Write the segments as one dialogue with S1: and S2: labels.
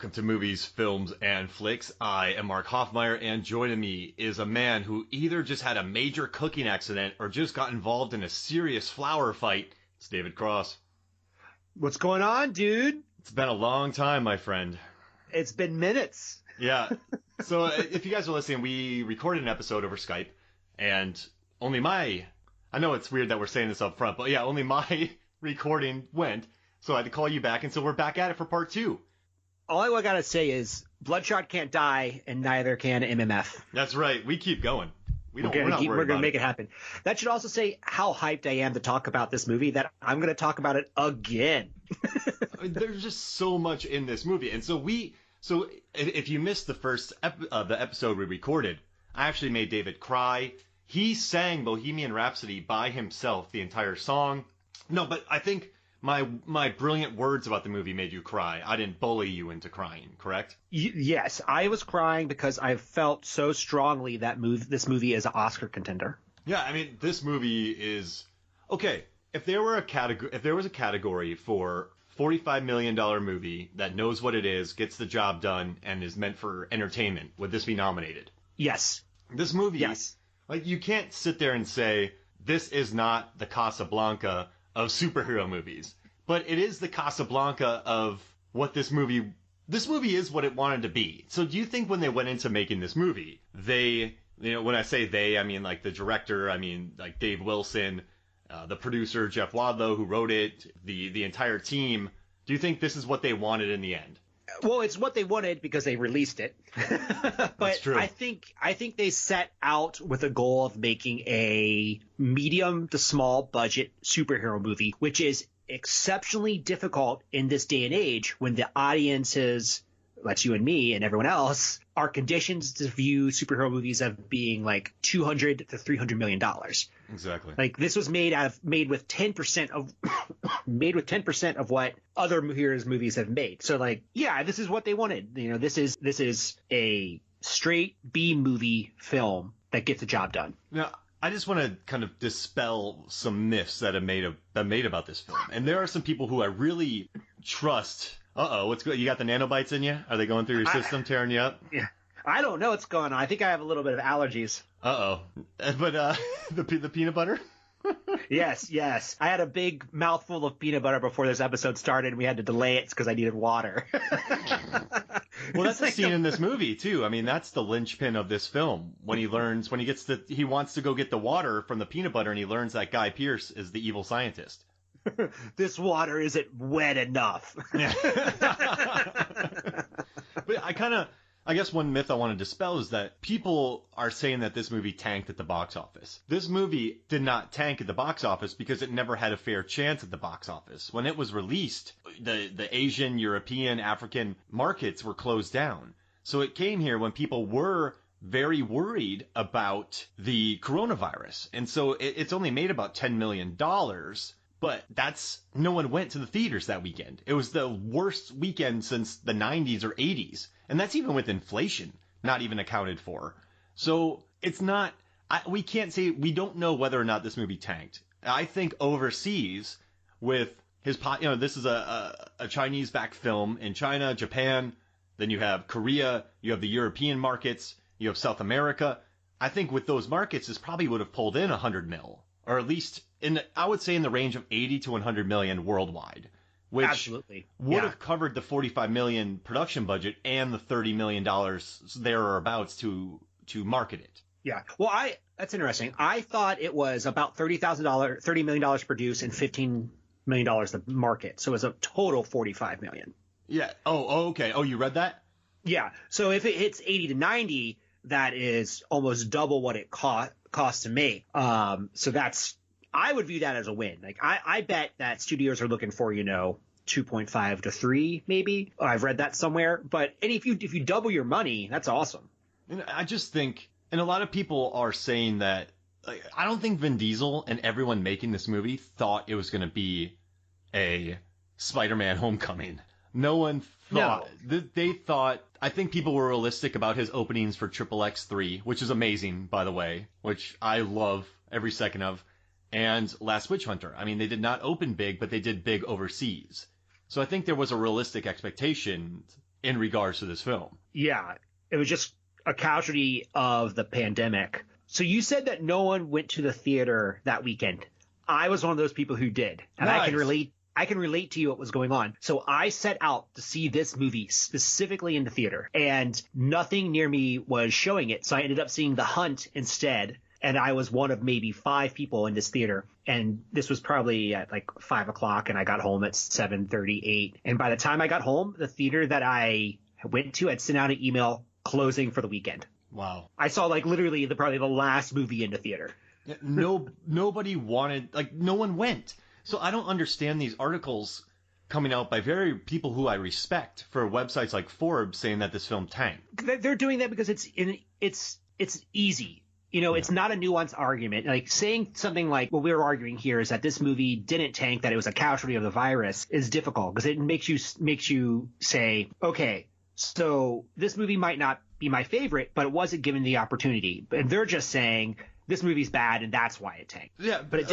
S1: welcome to Movies, Films, and Flicks. I am Mark Hoffmeyer, and joining me is a man who either just had a major cooking accident or just got involved in a serious flower fight. It's David Cross.
S2: What's going on, dude?
S1: It's been a long time, my friend.
S2: It's been minutes.
S1: Yeah. So if you guys are listening, we recorded an episode over Skype, and I know it's weird that we're saying this up front, but yeah, only my recording went. So I had to call you back, and so we're back at it for part 2.
S2: All I gotta say is Bloodshot can't die, and neither can MMF.
S1: That's right. We keep going. We're
S2: gonna make it happen. That should also say how hyped I am to talk about this movie that I'm gonna talk about it again.
S1: There's just so much in this movie, and so if you missed the first the episode we recorded, I actually made David cry. He sang Bohemian Rhapsody by himself, the entire song. No, but I think my brilliant words about the movie made you cry. I didn't bully you into crying, correct?
S2: Yes, I was crying because I felt so strongly that this movie is an Oscar contender.
S1: Yeah, I mean, this movie is okay. If there was a category for $45 million movie that knows what it is, gets the job done, and is meant for entertainment, would this be nominated?
S2: Yes.
S1: This movie,
S2: yes.
S1: Like, you can't sit there and say this is not the Casablanca of superhero movies, but it is the Casablanca of what this movie is what it wanted to be. So do you think when they went into making this movie, when I say they, I mean like the director, I mean like Dave Wilson, the producer Jeff Wadlow who wrote it, the entire team, do you think this is what they wanted in the end?
S2: Well, it's what they wanted because they released it. But
S1: That's true.
S2: I think they set out with a goal of making a medium to small budget superhero movie, which is exceptionally difficult in this day and age when the audiences, like you and me and everyone else, are conditioned to view superhero movies as being like $200 to $300 million.
S1: Exactly.
S2: Like this was made with 10% of what other heroes movies have made. So like, yeah, this is what they wanted. You know, this is a straight B movie film that gets the job done.
S1: Now, I just want to kind of dispel some myths that have made about this film. And there are some people who I really trust. What's good? You got the nanobites in you? Are they going through your system, tearing you up?
S2: Yeah. I don't know what's going on. I think I have a little bit of allergies.
S1: But the peanut butter?
S2: Yes. I had a big mouthful of peanut butter before this episode started, and we had to delay it because I needed water.
S1: Well, that's a scene in this movie too. I mean, that's the linchpin of this film. When he wants to go get the water from the peanut butter, and he learns that Guy Pearce is the evil scientist.
S2: This water isn't wet enough.
S1: Yeah. But I guess one myth I want to dispel is that people are saying that this movie tanked at the box office. This movie did not tank at the box office because it never had a fair chance at the box office. When it was released, the Asian, European, African markets were closed down. So it came here when people were very worried about the coronavirus. And so it's only made about $10 million. But no one went to the theaters that weekend. It was the worst weekend since the 90s or 80s. And that's even with inflation not even accounted for. So it's not, we can't say, we don't know whether or not this movie tanked. I think overseas with this is a Chinese backed film in China, Japan, then you have Korea, you have the European markets, you have South America. I think with those markets, this probably would have pulled in 100 mil, or at least I would say in the range of 80 to 100 million worldwide, which
S2: absolutely
S1: would have covered the 45 million production budget and the $30 million thereabouts to market it.
S2: Yeah. Well, that's interesting. I thought it was about $30 million produced and $15 million the market. So it was a total $45 million.
S1: Yeah. Oh, okay. Oh, you read that?
S2: Yeah. So if it hits 80 to 90, that is almost double what it cost to make. So I would view that as a win. Like I bet that studios are looking for, 2.5 to 3 maybe. I've read that somewhere. But if you double your money, that's awesome.
S1: And I just think, and a lot of people are saying that, I don't think Vin Diesel and everyone making this movie thought it was going to be a Spider-Man Homecoming. No one thought. No. They thought, I think people were realistic about his openings for XXX3, which is amazing, by the way, which I love every second of, and Last Witch Hunter. I mean, they did not open big, but they did big overseas. So I think there was a realistic expectation in regards to this film.
S2: Yeah, it was just a casualty of the pandemic. So you said that no one went to the theater that weekend. I was one of those people who did, and
S1: Nice.
S2: I can relate to you what was going on. So I set out to see this movie specifically in the theater, and nothing near me was showing it. So I ended up seeing The Hunt instead. And I was one of maybe 5 people in this theater. And this was probably at like 5 o'clock, and I got home at 7:38. And by the time I got home, the theater that I went to had sent out an email closing for the weekend.
S1: Wow.
S2: I saw like literally probably the last movie in the theater.
S1: Nobody wanted, like, no one went. So I don't understand these articles coming out by very people who I respect for websites like Forbes saying that this film tanked.
S2: They're doing that because it's easy. You know, It's not a nuanced argument. Like saying something like what we're arguing here is that this movie didn't tank, that it was a casualty of the virus, is difficult because it makes you say, okay, so this movie might not be my favorite, but it wasn't given the opportunity. And they're just saying this movie's bad and that's why it tanked.
S1: Yeah,
S2: but it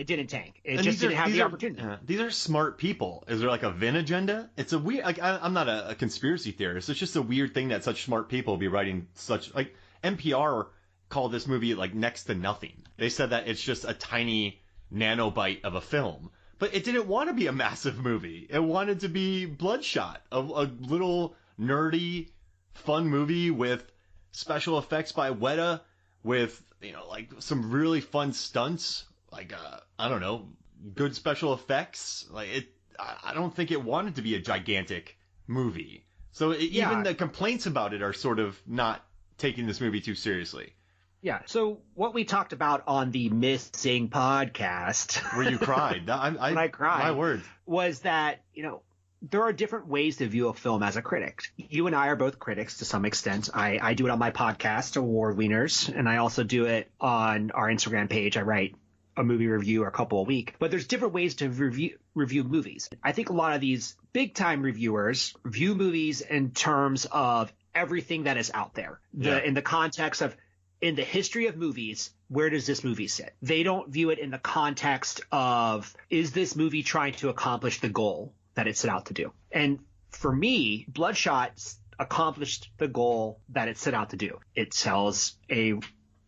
S2: didn't tank. It just didn't have the opportunity.
S1: These are smart people. Is there like a Vin agenda? It's a weird. Like I'm not a conspiracy theorist. It's just a weird thing that such smart people be writing such, like, NPR called this movie like next to nothing. They said that it's just a tiny nanobite of a film, but it didn't want to be a massive movie. It wanted to be Bloodshot, a little nerdy, fun movie with special effects by Weta, with, you know, like some really fun stunts, like I don't know, good special effects. Like I don't think it wanted to be a gigantic movie. So even the complaints about it are sort of not taking this movie too seriously.
S2: Yeah. So what we talked about on the Missing podcast,
S1: where you cried,
S2: when I cried,
S1: my word,
S2: was that, you know, there are different ways to view a film as a critic. You and I are both critics to some extent. I do it on my podcast, Award Wieners, and I also do it on our Instagram page. I write a movie review or a couple a week. But there's different ways to review movies. I think a lot of these big-time reviewers view movies in terms of everything that is out there. In the context of, in the history of movies, where does this movie sit? They don't view it in the context of, is this movie trying to accomplish the goal that it set out to do? And for me, Bloodshot accomplished the goal that it set out to do. It tells a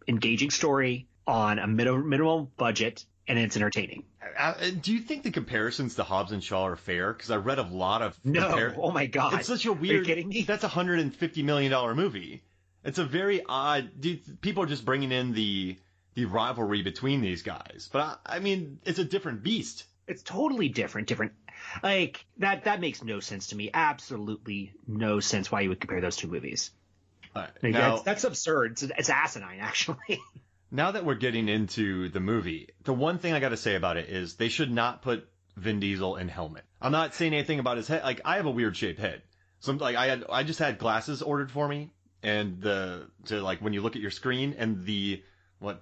S2: engaging story on a minimum budget, and it's entertaining.
S1: Do you think the comparisons to Hobbs and Shaw are fair? Because I read a lot of...
S2: Oh my God.
S1: It's such a weird...
S2: Are you kidding me?
S1: That's a $150 million movie. It's a very odd... People are just bringing in the rivalry between these guys. But I mean, it's a different beast.
S2: It's totally different. Like, that makes no sense to me. Absolutely no sense why you would compare those two movies. Now, that's absurd. It's asinine, actually.
S1: Now that we're getting into the movie, the one thing I got to say about it is they should not put Vin Diesel in helmet. I'm not saying anything about his head. Like, I have a weird shaped head. So I just had glasses ordered for me, and when you look at your screen and why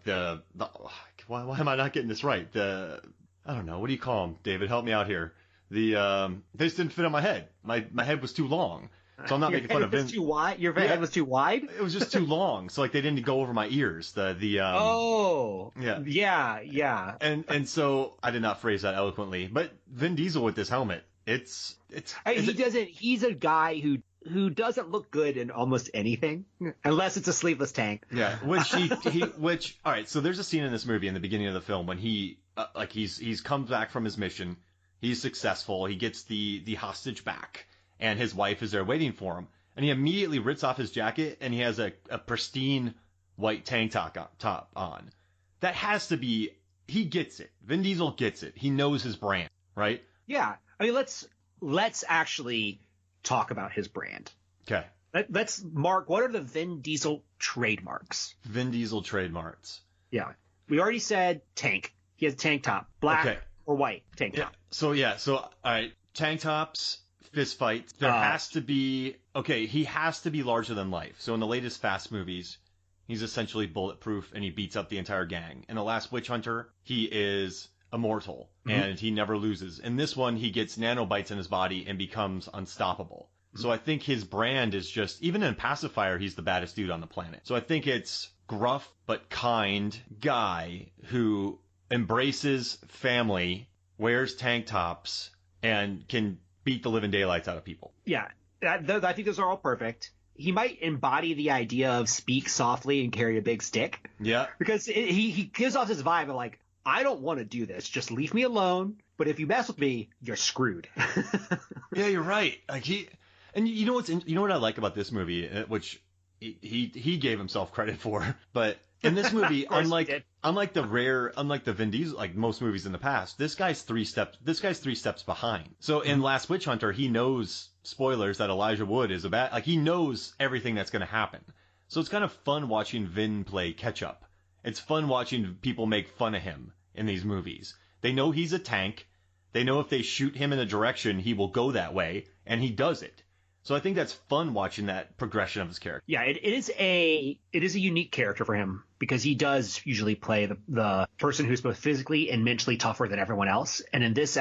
S1: am I not getting this right? I don't know. What do you call them? David, help me out here. They just didn't fit on my head. My head was too long. So I'm not making fun of Vin.
S2: Too wide? Your head was too wide?
S1: It was just too long. So like they didn't go over my ears. Yeah. And so I did not phrase that eloquently. But Vin Diesel with this helmet, he's
S2: a guy who doesn't look good in almost anything unless it's a sleeveless tank.
S1: Yeah. Which all right, so there's a scene in this movie in the beginning of the film when he's come back from his mission. He's successful. He gets the hostage back. And his wife is there waiting for him. And he immediately rips off his jacket, and he has a pristine white tank top on. That has to be... He gets it. Vin Diesel gets it. He knows his brand, right?
S2: Yeah. I mean, let's actually talk about his brand.
S1: Okay.
S2: Mark, what are the Vin Diesel trademarks?
S1: Vin Diesel trademarks.
S2: Yeah. We already said tank. He has a tank top. Black or white tank top.
S1: So, all right. Tank tops... Fist fights. There has to be... Okay, he has to be larger than life. So in the latest Fast movies, he's essentially bulletproof and he beats up the entire gang. In The Last Witch Hunter, he is immortal and he never loses. In this one, he gets nanobites in his body and becomes unstoppable. So I think his brand is just... Even in Pacifier, he's the baddest dude on the planet. So I think it's gruff but kind guy who embraces family, wears tank tops, and can beat the living daylights out of people.
S2: Yeah. I think those are all perfect. He might embody the idea of speak softly and carry a big stick.
S1: Yeah.
S2: Because he gives off this vibe of like, I don't want to do this. Just leave me alone. But if you mess with me, you're screwed.
S1: Yeah, you're right. Like and you know what I like about this movie, which he gave himself credit for, but in this movie, unlike the Vin Diesel, like most movies in the past, this guy's three steps behind. So in Last Witch Hunter, he knows, spoilers, that Elijah Wood is he knows everything that's going to happen. So it's kind of fun watching Vin play catch up. It's fun watching people make fun of him in these movies. They know he's a tank. They know if they shoot him in a direction, he will go that way, and he does it. So I think that's fun watching that progression of his character. Yeah,
S2: it is a unique character for him because he does usually play the person who's both physically and mentally tougher than everyone else. And in this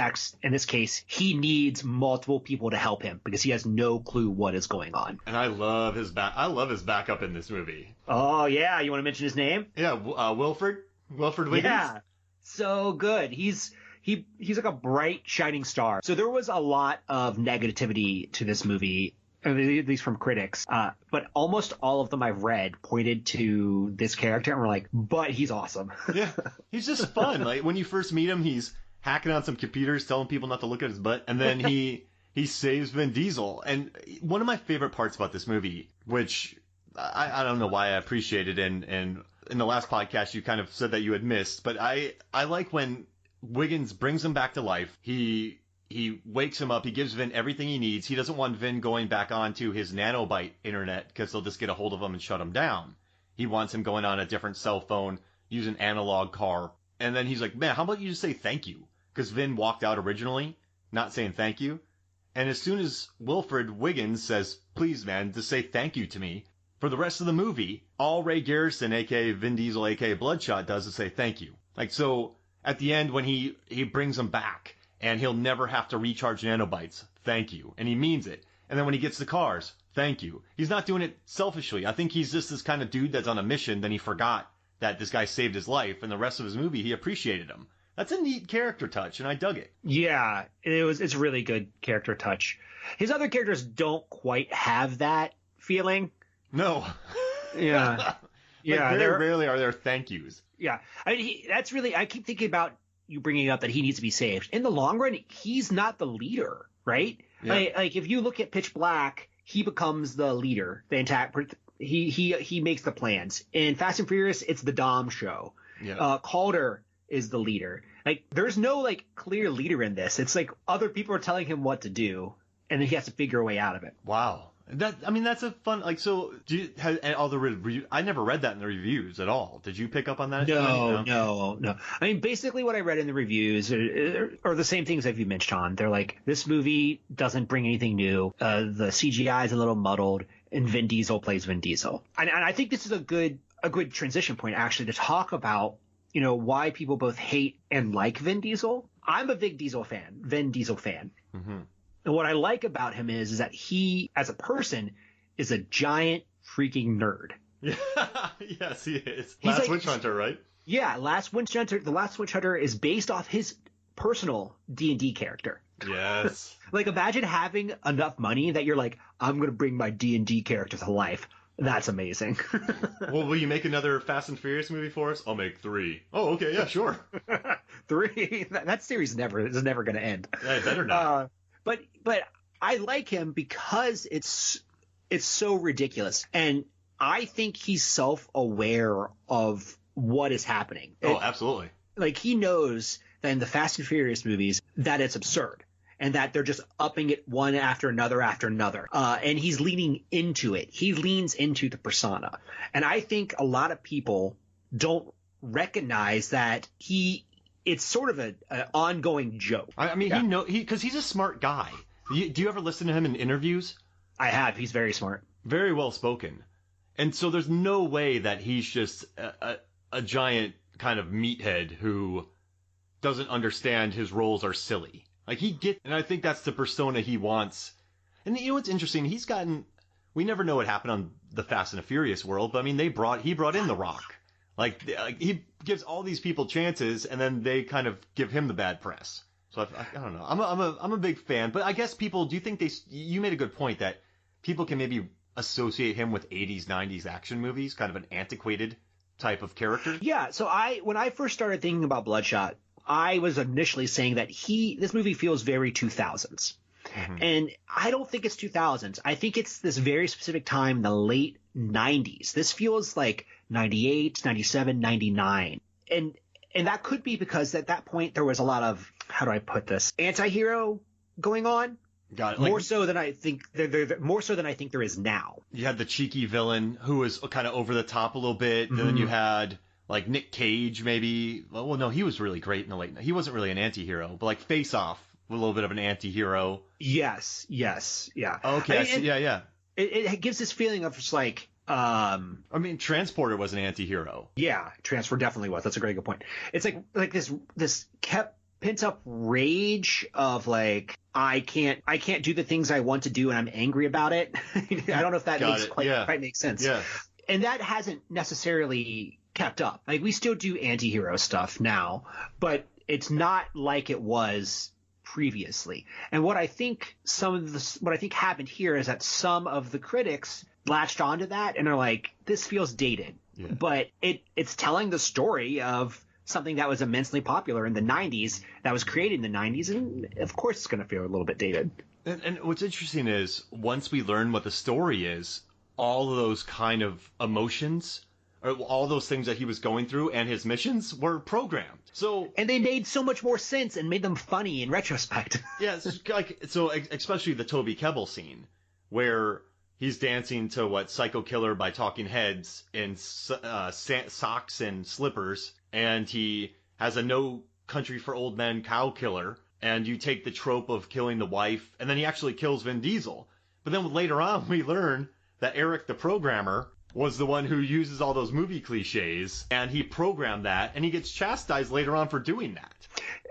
S2: case, he needs multiple people to help him because he has no clue what is going on.
S1: And I love his backup in this movie.
S2: Oh yeah, you want to mention his name?
S1: Yeah, Wilfred Wiggins.
S2: Yeah, so good. He's like a bright, shining star. So there was a lot of negativity to this movie, at least from critics. But almost all of them I've read pointed to this character and were like, but he's awesome.
S1: Yeah, he's just fun. Like when you first meet him, he's hacking on some computers, telling people not to look at his butt. And then he saves Vin Diesel. And one of my favorite parts about this movie, which I don't know why I appreciated, and in the last podcast you kind of said that you had missed, but I like when Wiggins brings him back to life. He wakes him up. He gives Vin everything he needs. He doesn't want Vin going back onto his nanobyte internet because they'll just get a hold of him and shut him down. He wants him going on a different cell phone, use an analog car. And then he's like, man, how about you just say thank you? Because Vin walked out originally not saying thank you. And as soon as Wilfred Wiggins says, please, man, just say thank you to me, for the rest of the movie, all Ray Garrison, a.k.a. Vin Diesel, a.k.a. Bloodshot, does is say thank you. Like, so at the end when he brings him back and he'll never have to recharge nanobytes, thank you. And he means it. And then when he gets the cars, thank you. He's not doing it selfishly. I think he's just this kind of dude that's on a mission. Then he forgot that this guy saved his life, and the rest of his movie he appreciated him. That's a neat character touch, and I dug it.
S2: Yeah, it's a really good character touch. His other characters don't quite have that feeling.
S1: No.
S2: Yeah. Yeah.
S1: Like very rarely are there thank yous.
S2: Yeah. I mean, I keep thinking about you bringing up that he needs to be saved. In the long run, he's not the leader, right? Yeah. Like if you look at Pitch Black, he becomes the leader. He makes the plans. In Fast and Furious, it's the Dom show. Yeah. Calder is the leader. Like there's no like clear leader in this. It's like other people are telling him what to do, and then he has to figure a way out of it.
S1: Wow. That's a fun, like, so do you have all the reviews? I never read that in the reviews at all. Did you pick up on that?
S2: No. I mean, basically what I read in the reviews are the same things that you mentioned on. They're like, this movie doesn't bring anything new. The CGI is a little muddled, and Vin Diesel plays Vin Diesel. And I think this is a good transition point actually to talk about, why people both hate and like Vin Diesel. I'm a Vin Diesel fan. Mm-hmm. And what I like about him is that he, as a person, is a giant freaking nerd.
S1: Yes, he is. Last Witch Hunter, right?
S2: Yeah, Last Witch Hunter. The Last Witch Hunter is based off his personal D&D character.
S1: Yes.
S2: Like, imagine having enough money that you're like, I'm going to bring my D&D character to life. That's amazing.
S1: Well, will you make another Fast and Furious movie for us? I'll make 3. Oh, okay, yeah, sure.
S2: 3? That series is never going to end.
S1: Yeah, it better not.
S2: But I like him because it's so ridiculous, and I think he's self-aware of what is happening.
S1: Oh, absolutely.
S2: Like he knows that in the Fast and Furious movies that it's absurd and that they're just upping it one after another after another. And he's leaning into it. He leans into the persona, and I think a lot of people don't recognize that it's sort of an ongoing joke.
S1: I mean, because he's a smart guy. Do you ever listen to him in interviews?
S2: I have. He's very smart.
S1: Very well spoken. And so there's no way that he's just a giant kind of meathead who doesn't understand his roles are silly. Like and I think that's the persona he wants. And you know what's interesting? We never know what happened on the Fast and the Furious world, but I mean, he brought in The Rock. Like he gives all these people chances, and then they kind of give him the bad press. So I don't know. I'm a big fan, but I guess people. Do you think you made a good point that people can maybe associate him with 80s, 90s action movies, kind of an antiquated type of character.
S2: Yeah, so when I first started thinking about Bloodshot, I was initially saying that this movie feels very 2000s. Mm-hmm. And I don't think it's 2000s. I think it's this very specific time in the late 90s. This feels like 98, 97, 99. And that could be because at that point there was a lot of, how do I put this, anti-hero going on.
S1: Got it.
S2: More so than I think there is now.
S1: You had the cheeky villain who was kind of over the top a little bit. Mm-hmm. And then you had like Nick Cage, maybe. Well, no, he was really great in the late. He wasn't really an anti-hero, but like Face Off, a little bit of an anti-hero.
S2: Yes, yeah.
S1: Okay, yeah.
S2: It gives this feeling of just like.
S1: I mean, Transporter was an anti-hero.
S2: Yeah, Transporter definitely was. That's a very good point. It's like this kept pent up rage of like I can't do the things I want to do and I'm angry about it. I don't know if that quite makes sense.
S1: Yeah.
S2: And that hasn't necessarily kept up. Like we still do anti-hero stuff now, but it's not like it was previously. And what I think happened here is that some of the critics latched onto that and are like, this feels dated. Yeah. But it's telling the story of something that was immensely popular in the 90s, that was created in the 90s, and of course it's going to feel a little bit dated.
S1: And what's interesting is, once we learn what the story is, all of those kind of emotions, or all those things that he was going through and his missions were programmed. And
S2: they made so much more sense and made them funny in retrospect.
S1: Yeah, especially the Toby Kebbell scene, where he's dancing to Psycho Killer by Talking Heads in socks and slippers, and he has a No Country for Old Men cow killer, and you take the trope of killing the wife, and then he actually kills Vin Diesel. But then later on, we learn that Eric the programmer was the one who uses all those movie cliches, and he programmed that, and he gets chastised later on for doing that.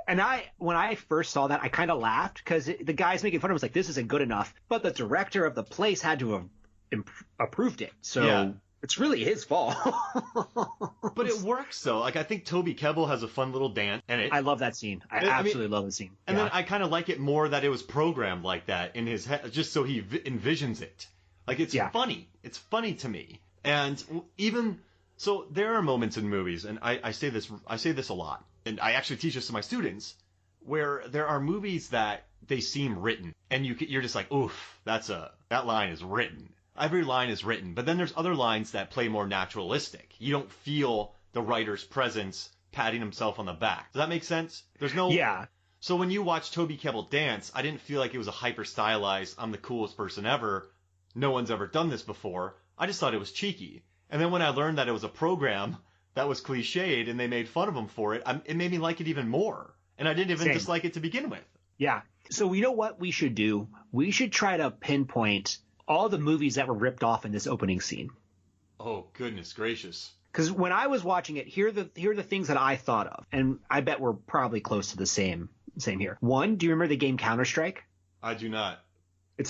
S2: And when I first saw that, I kind of laughed because the guys making fun of it was like, this isn't good enough. But the director of the place had to have approved it. So it's really his fault.
S1: But it works, though. Like, I think Toby Kebbell has a fun little dance.
S2: I love that scene. I absolutely love the scene.
S1: And then I kind of like it more that it was programmed like that in his head, just so he envisions it. Like, it's funny. It's funny to me. And even so, there are moments in movies, and I say this a lot, and I actually teach this to my students, where there are movies that they seem written, and you're just like, oof, that line is written. Every line is written, but then there's other lines that play more naturalistic. You don't feel the writer's presence patting himself on the back. Does that make sense? There's no.
S2: Yeah.
S1: So when you watch Toby Kebbell dance, I didn't feel like it was a hyper stylized, I'm the coolest person ever. No one's ever done this before. I just thought it was cheeky. And then when I learned that it was a program that was cliched and they made fun of him for it, it made me like it even more. And I didn't even dislike it to begin with.
S2: Yeah. So you know what we should do? We should try to pinpoint all the movies that were ripped off in this opening scene.
S1: Oh, goodness gracious.
S2: Because when I was watching it, here are the things that I thought of. And I bet we're probably close to the same here. One, do you remember the game Counter-Strike?
S1: I do not.
S2: It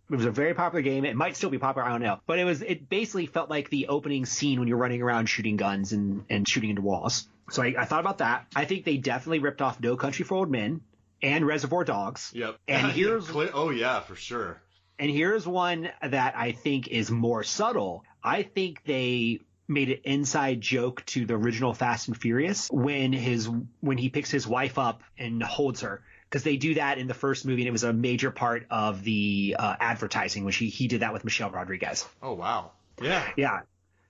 S2: was a very popular game. It might still be popular. I don't know. But it basically felt like the opening scene when you're running around shooting guns and shooting into walls. So I thought about that. I think they definitely ripped off No Country for Old Men and Reservoir Dogs.
S1: Yep.
S2: And here's
S1: for sure.
S2: And here's one that I think is more subtle. I think they made an inside joke to the original Fast and Furious when he picks his wife up and holds her. Because they do that in the first movie, and it was a major part of the advertising, which he did that with Michelle Rodriguez.
S1: Oh, wow. Yeah.
S2: Yeah.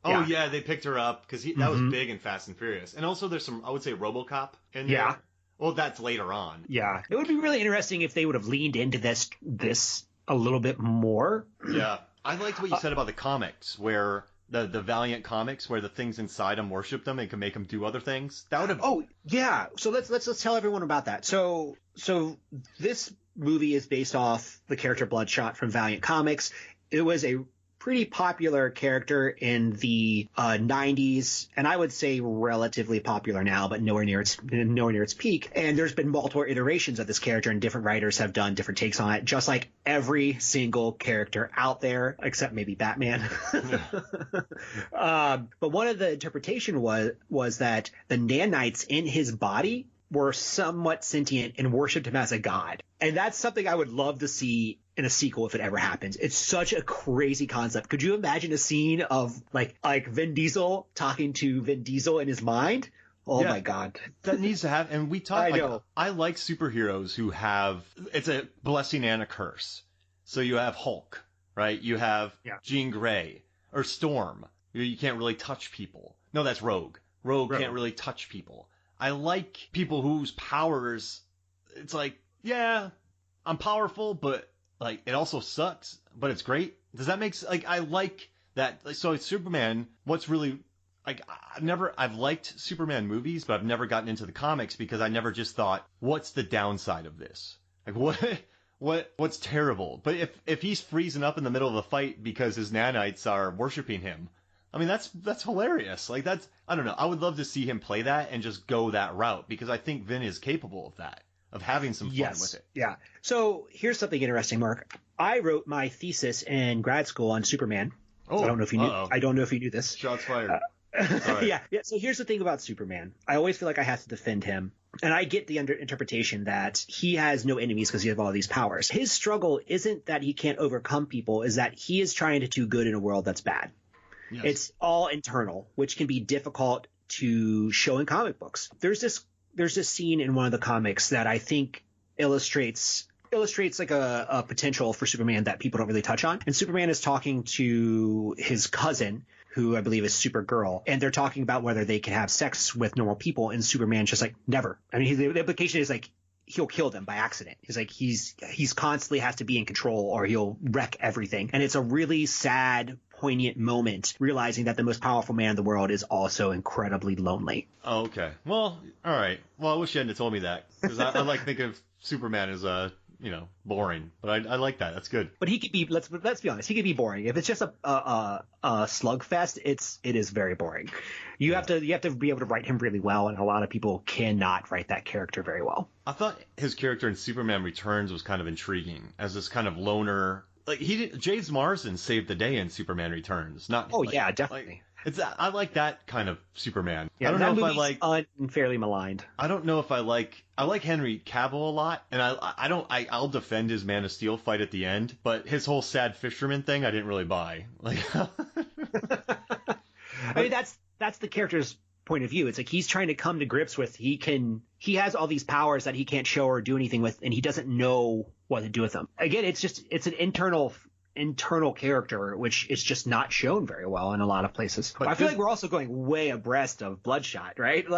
S1: Oh, yeah, they picked her up because that was big in Fast and Furious. And also there's some, I would say, RoboCop in there. Yeah. Well, that's later on.
S2: Yeah. It would be really interesting if they would have leaned into this a little bit more.
S1: Yeah. I liked what you said about the comics, where the Valiant comics, where the things inside them worship them and can make them do other things. That would have.
S2: Oh, yeah. So let's tell everyone about that. So this movie is based off the character Bloodshot from Valiant Comics. It was a pretty popular character in the 90s, and I would say relatively popular now, but nowhere near its peak. And there's been multiple iterations of this character, and different writers have done different takes on it, just like every single character out there, except maybe Batman. But one of the interpretation was that the nanites in his body were somewhat sentient and worshipped him as a god. And that's something I would love to see in a sequel if it ever happens. It's such a crazy concept. Could you imagine a scene of like Vin Diesel talking to Vin Diesel in his mind? Oh my God.
S1: That needs to happen. And we talk,
S2: I know.
S1: I like superheroes who have, it's a blessing and a curse. So you have Hulk, right? You have Jean Grey or Storm. You can't really touch people. No, that's Rogue. Rogue can't really touch people. I like people whose powers, it's like, yeah, I'm powerful, but like it also sucks, but it's great. Does that make sense? Like, I like that. So Superman, what's really, like, I've liked Superman movies, but I've never gotten into the comics because I never just thought, what's the downside of this? Like, what's terrible? But if he's freezing up in the middle of a fight because his nanites are worshiping him, I mean, that's hilarious. Like, I don't know. I would love to see him play that and just go that route because I think Vin is capable of that, of having some fun with it.
S2: Yeah. So here's something interesting, Mark. I wrote my thesis in grad school on Superman.
S1: Oh,
S2: so I don't know if you knew. I don't know if you knew this.
S1: Shots fired.
S2: Yeah. So here's the thing about Superman. I always feel like I have to defend him. And I get the interpretation that he has no enemies because he has all these powers. His struggle isn't that he can't overcome people, is that he is trying to do good in a world that's bad. Yes. It's all internal, which can be difficult to show in comic books. There's this scene in one of the comics that I think illustrates like a potential for Superman that people don't really touch on. And Superman is talking to his cousin, who I believe is Supergirl, and they're talking about whether they can have sex with normal people, and Superman's just like, never. I mean, the implication is like he'll kill them by accident. He's like, he's constantly has to be in control or he'll wreck everything. And it's a really sad, poignant moment realizing that the most powerful man in the world is also incredibly lonely.
S1: Oh, okay. Well, all right. Well, I wish you hadn't told me that because I like thinking of Superman as boring, but I like that. That's good.
S2: But he could be, let's be honest, he could be boring. If it's just a slugfest, it is very boring. You have to be able to write him really well, and a lot of people cannot write that character very well.
S1: I thought his character in Superman Returns was kind of intriguing as this kind of loner. Like James Marsden saved the day in Superman Returns.
S2: Yeah, definitely.
S1: I like that kind of Superman.
S2: Yeah,
S1: I don't know if I like
S2: unfairly maligned.
S1: I don't know if I like Henry Cavill a lot, and I'll defend his Man of Steel fight at the end, but his whole sad fisherman thing I didn't really buy. Like,
S2: I mean that's the character's point of view. It's like he's trying to come to grips with he has all these powers that he can't show or do anything with, and he doesn't know what to do with them. Again, it's an internal character, which is just not shown very well in a lot of places. But I feel like we're also going way abreast of Bloodshot, right?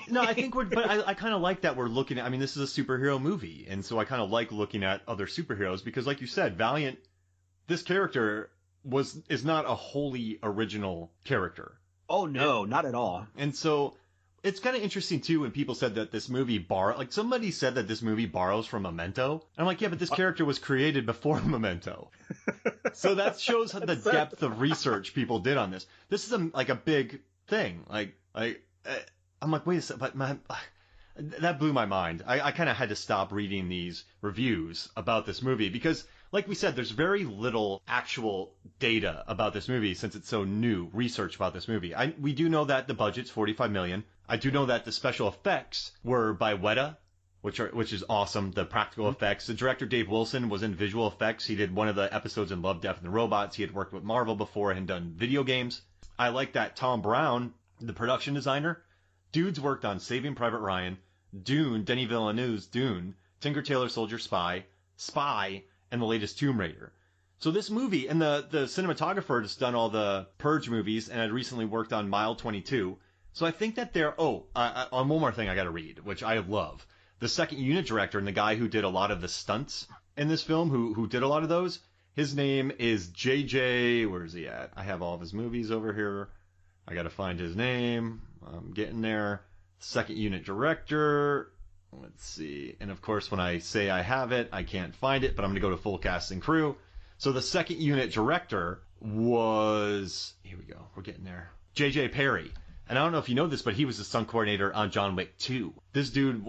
S1: No, I think I kind of like that we're looking at, I mean, this is a superhero movie, and so I kind of like looking at other superheroes because, like you said, Valiant, this character is not a wholly original character.
S2: Oh, no, not at all.
S1: And so it's kind of interesting, too, when people said that this movie somebody said that this movie borrows from Memento. And I'm like, yeah, but this character was created before Memento. So that shows the depth of research people did on this. This is a big thing. I'm like, wait a second, but that blew my mind. I kind of had to stop reading these reviews about this movie because, like we said, there's very little actual data about this movie since it's so new, research about this movie. We do know that the budget's $45 million. I do know that the special effects were by Weta, which is awesome, the practical effects. The director, Dave Wilson, was in visual effects. He did one of the episodes in Love, Death, and the Robots. He had worked with Marvel before and done video games. I like that Tom Brown, the production designer, dude's worked on Saving Private Ryan, Dune, Denis Villeneuve's Dune, Tinker Tailor Soldier Spy, and the latest Tomb Raider. So this movie, and the cinematographer has done all the Purge movies and had recently worked on Mile 22. So I think that on one more thing I got to read, which I love. The second unit director and the guy who did a lot of the stunts in this film, who did a lot of those, his name is JJ, where is he at? I have all of his movies over here. I got to find his name. I'm getting there. Second unit director. Let's see. And of course, when I say I have it, I can't find it, but I'm going to go to full cast and crew. So the second unit director was, here we go, we're getting there, J.J. Perry. And I don't know if you know this, but he was the stunt coordinator on John Wick 2. This dude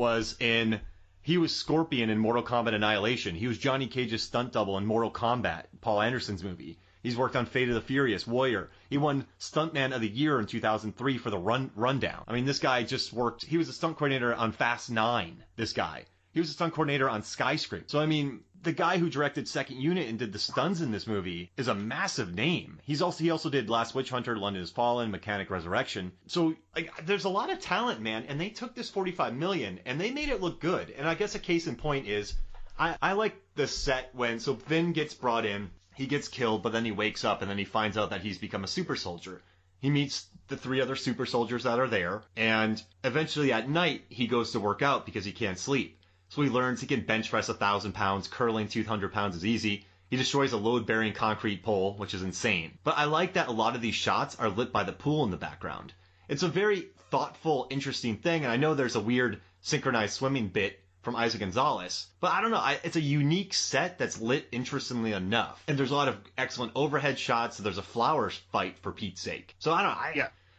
S1: he was Scorpion in Mortal Kombat Annihilation. He was Johnny Cage's stunt double in Mortal Kombat, Paul Anderson's movie. He's worked on Fate of the Furious, Warrior. He won Stuntman of the Year in 2003 for the Rundown. I mean, this guy just worked. He was a stunt coordinator on Fast 9. This guy. He was a stunt coordinator on Skyscraper. So, I mean, the guy who directed Second Unit and did the stunts in this movie is a massive name. He also did Last Witch Hunter, London Has Fallen, Mechanic Resurrection. So, like, there's a lot of talent, man. And they took this $45 million and they made it look good. And I guess a case in point is, I like the set so Vin gets brought in, he gets killed, but then he wakes up and then he finds out that he's become a super soldier. He meets the 3 other super soldiers that are there, and eventually at night he goes to work out because he can't sleep. So he learns he can bench press 1,000 pounds, curling 200 pounds is easy. He destroys a load-bearing concrete pole, which is insane. But I like that a lot of these shots are lit by the pool in the background. It's a very thoughtful, interesting thing, and I know there's a weird synchronized swimming bit from Isaac Gonzalez, but I don't know, it's a unique set that's lit interestingly enough. And there's a lot of excellent overhead shots, there's a flowers fight for Pete's sake. So I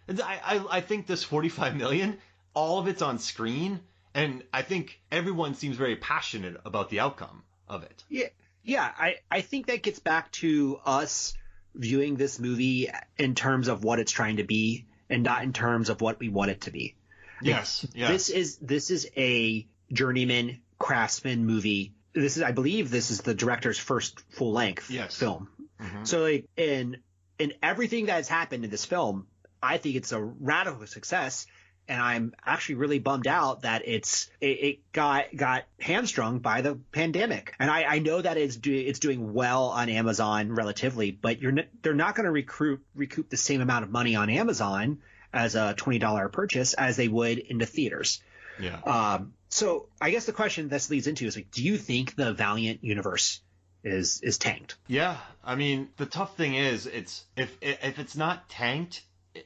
S1: don't know, I think this $45 million, all of it's on screen, and I think everyone seems very passionate about the outcome of it.
S2: Yeah, I think that gets back to us viewing this movie in terms of what it's trying to be and not in terms of what we want it to be.
S1: Yes.
S2: This is a journeyman craftsman movie. I believe this is the director's first full length film. Mm-hmm. So like in everything that has happened in this film, I think it's a radical success. And I'm actually really bummed out that it got hamstrung by the pandemic. And I know that it's doing well on Amazon relatively, but they're not going to recoup the same amount of money on Amazon as a $20 purchase as they would in the theaters.
S1: Yeah.
S2: So I guess the question this leads into is like, do you think the Valiant universe is tanked?
S1: Yeah. I mean, the tough thing is if it's not tanked,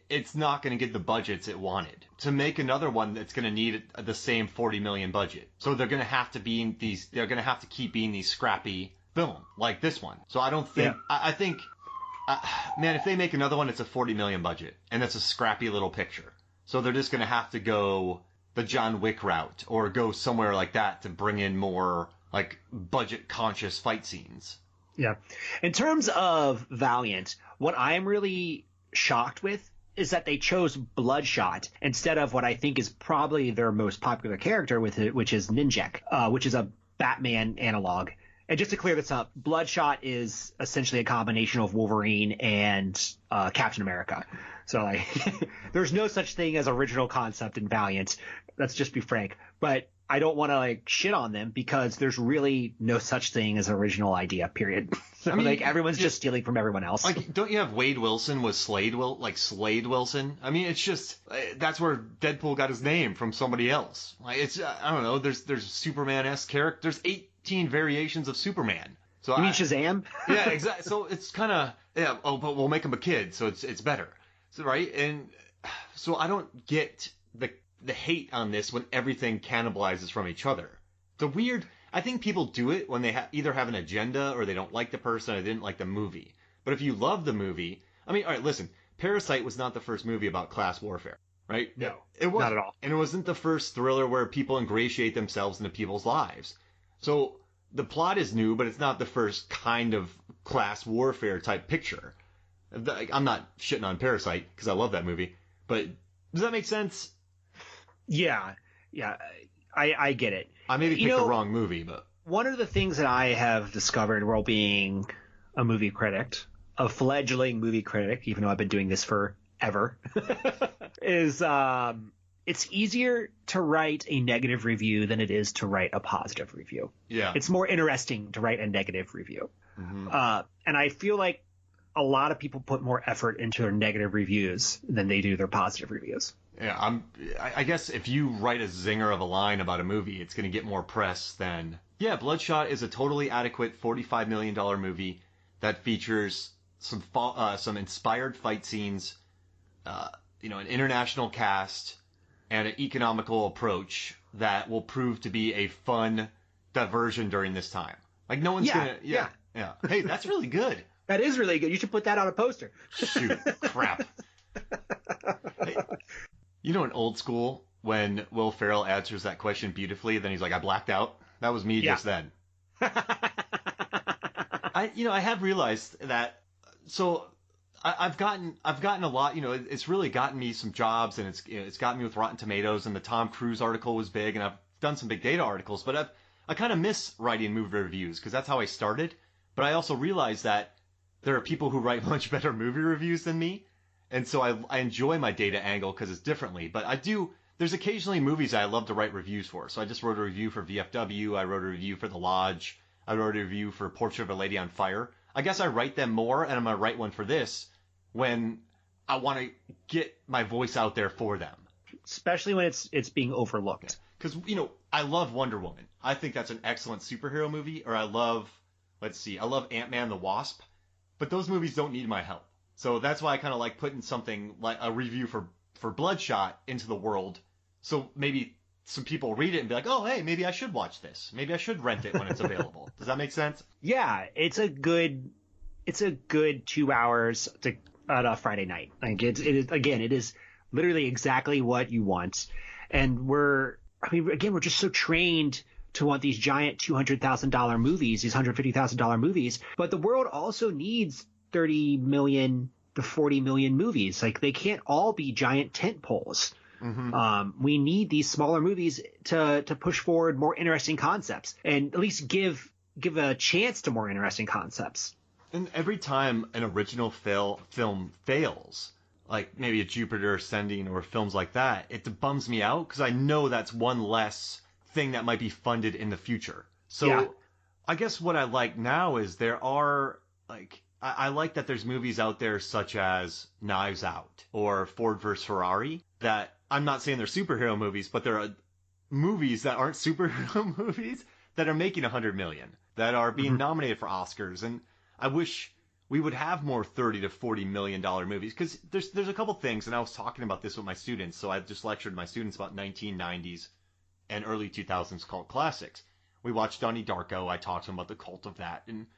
S1: it's not going to get the budgets it wanted. To make another one, it's going to need the same $40 million budget. So they're going to have to keep being these scrappy film like this one. So I don't think, I think, man, if they make another one, it's a $40 million budget and it's a scrappy little picture. So they're just going to have to go the John Wick route or go somewhere like that to bring in more like budget conscious fight scenes.
S2: Yeah. In terms of Valiant, what I'm really shocked with is that they chose Bloodshot instead of what I think is probably their most popular character with it, which is Ninjek, which is a Batman analog. And just to clear this up, Bloodshot is essentially a combination of Wolverine and Captain America. So like, there's no such thing as original concept in Valiant. Let's just be frank. But I don't want to like shit on them because there's really no such thing as original idea, period. So, I mean, like everyone's just stealing from everyone else.
S1: Like, don't you have Wade Wilson with Slade Wilson? I mean, it's just that's where Deadpool got his name from somebody else. Like, it's I don't know. There's Superman-esque characters. There's 18 variations of Superman. So
S2: you mean Shazam?
S1: Yeah, exactly. So it's kind of Oh, but we'll make him a kid, so it's better. So right, and so I don't get the hate on this when everything cannibalizes from each other. The weird. I think people do it when they either have an agenda or they don't like the person or they didn't like the movie. But if you love the movie, I mean, all right, listen, Parasite was not the first movie about class warfare, right?
S2: No,
S1: it wasn't,
S2: not at all.
S1: And it wasn't the first thriller where people ingratiate themselves into people's lives. So the plot is new, but it's not the first kind of class warfare type picture. I'm not shitting on Parasite because I love that movie, but does that make sense?
S2: Yeah, I get it.
S1: I maybe picked the wrong movie, but
S2: one of the things that I have discovered while being a movie critic, a fledgling movie critic, even though I've been doing this forever, is it's easier to write a negative review than it is to write a positive review.
S1: Yeah,
S2: it's more interesting to write a negative review,
S1: mm-hmm.
S2: And I feel like a lot of people put more effort into their negative reviews than they do their positive reviews.
S1: Yeah, I guess if you write a zinger of a line about a movie, it's going to get more press than... Yeah, Bloodshot is a totally adequate $45 million movie that features some inspired fight scenes, an international cast, and an economical approach that will prove to be a fun diversion during this time. Like, no one's going to... Yeah. Hey, that's really good.
S2: That is really good. You should put that on a poster.
S1: Shoot, crap. Hey, you know, in Old School, when Will Ferrell answers that question beautifully, then he's like, I blacked out. That was me just then. I have realized that so I've gotten a lot. It's really gotten me some jobs, and it's gotten me with Rotten Tomatoes, and the Tom Cruise article was big, and I've done some big data articles, but I kind of miss writing movie reviews because that's how I started. But I also realized that there are people who write much better movie reviews than me, and so I enjoy my data angle because it's differently. But there's occasionally movies I love to write reviews for. So I just wrote a review for VFW. I wrote a review for The Lodge. I wrote a review for Portrait of a Lady on Fire. I guess I write them more, and I'm going to write one for this when I want to get my voice out there for them.
S2: Especially when it's being overlooked.
S1: Because, I love Wonder Woman. I think that's an excellent superhero movie. Or I love Ant-Man the Wasp. But those movies don't need my help. So that's why I kind of like putting something like a review for Bloodshot into the world. So maybe some people read it and be like, oh, hey, maybe I should watch this. Maybe I should rent it when it's available. Does that make sense?
S2: Yeah, it's a good 2 hours on a Friday night. Like it is literally exactly what you want. And we're just so trained to want these giant $200,000 movies, these $150,000 movies. But the world also needs 30 million to 40 million movies. Like they can't all be giant tent poles. Mm-hmm. We need these smaller movies to push forward more interesting concepts and at least give a chance to more interesting concepts.
S1: And every time an original film fails, like maybe a Jupiter Ascending or films like that, it bums me out because I know that's one less thing that might be funded in the future. So yeah. I guess what I like now is there are I like that there's movies out there such as Knives Out or Ford vs. Ferrari that I'm not saying they're superhero movies, but there are movies that aren't superhero movies that are making 100 million, that are being nominated for Oscars. And I wish we would have more $30 to $40 million movies because there's a couple things, and I was talking about this with my students. So I just lectured my students about 1990s and early 2000s cult classics. We watched Donnie Darko. I talked to them about the cult of that. And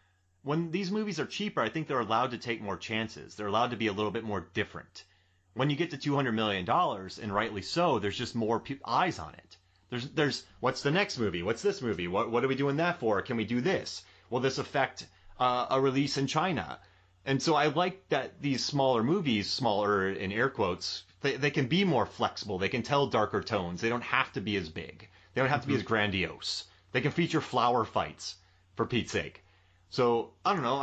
S1: when these movies are cheaper, I think they're allowed to take more chances. They're allowed to be a little bit more different. When you get to $200 million, and rightly so, there's just more eyes on it. There's what's the next movie? What's this movie? What are we doing that for? Can we do this? Will this affect a release in China? And so I like that these smaller movies, smaller in air quotes, they can be more flexible. They can tell darker tones. They don't have to be as big. They don't have to be as grandiose. They can feature flower fights, for Pete's sake. So I don't know.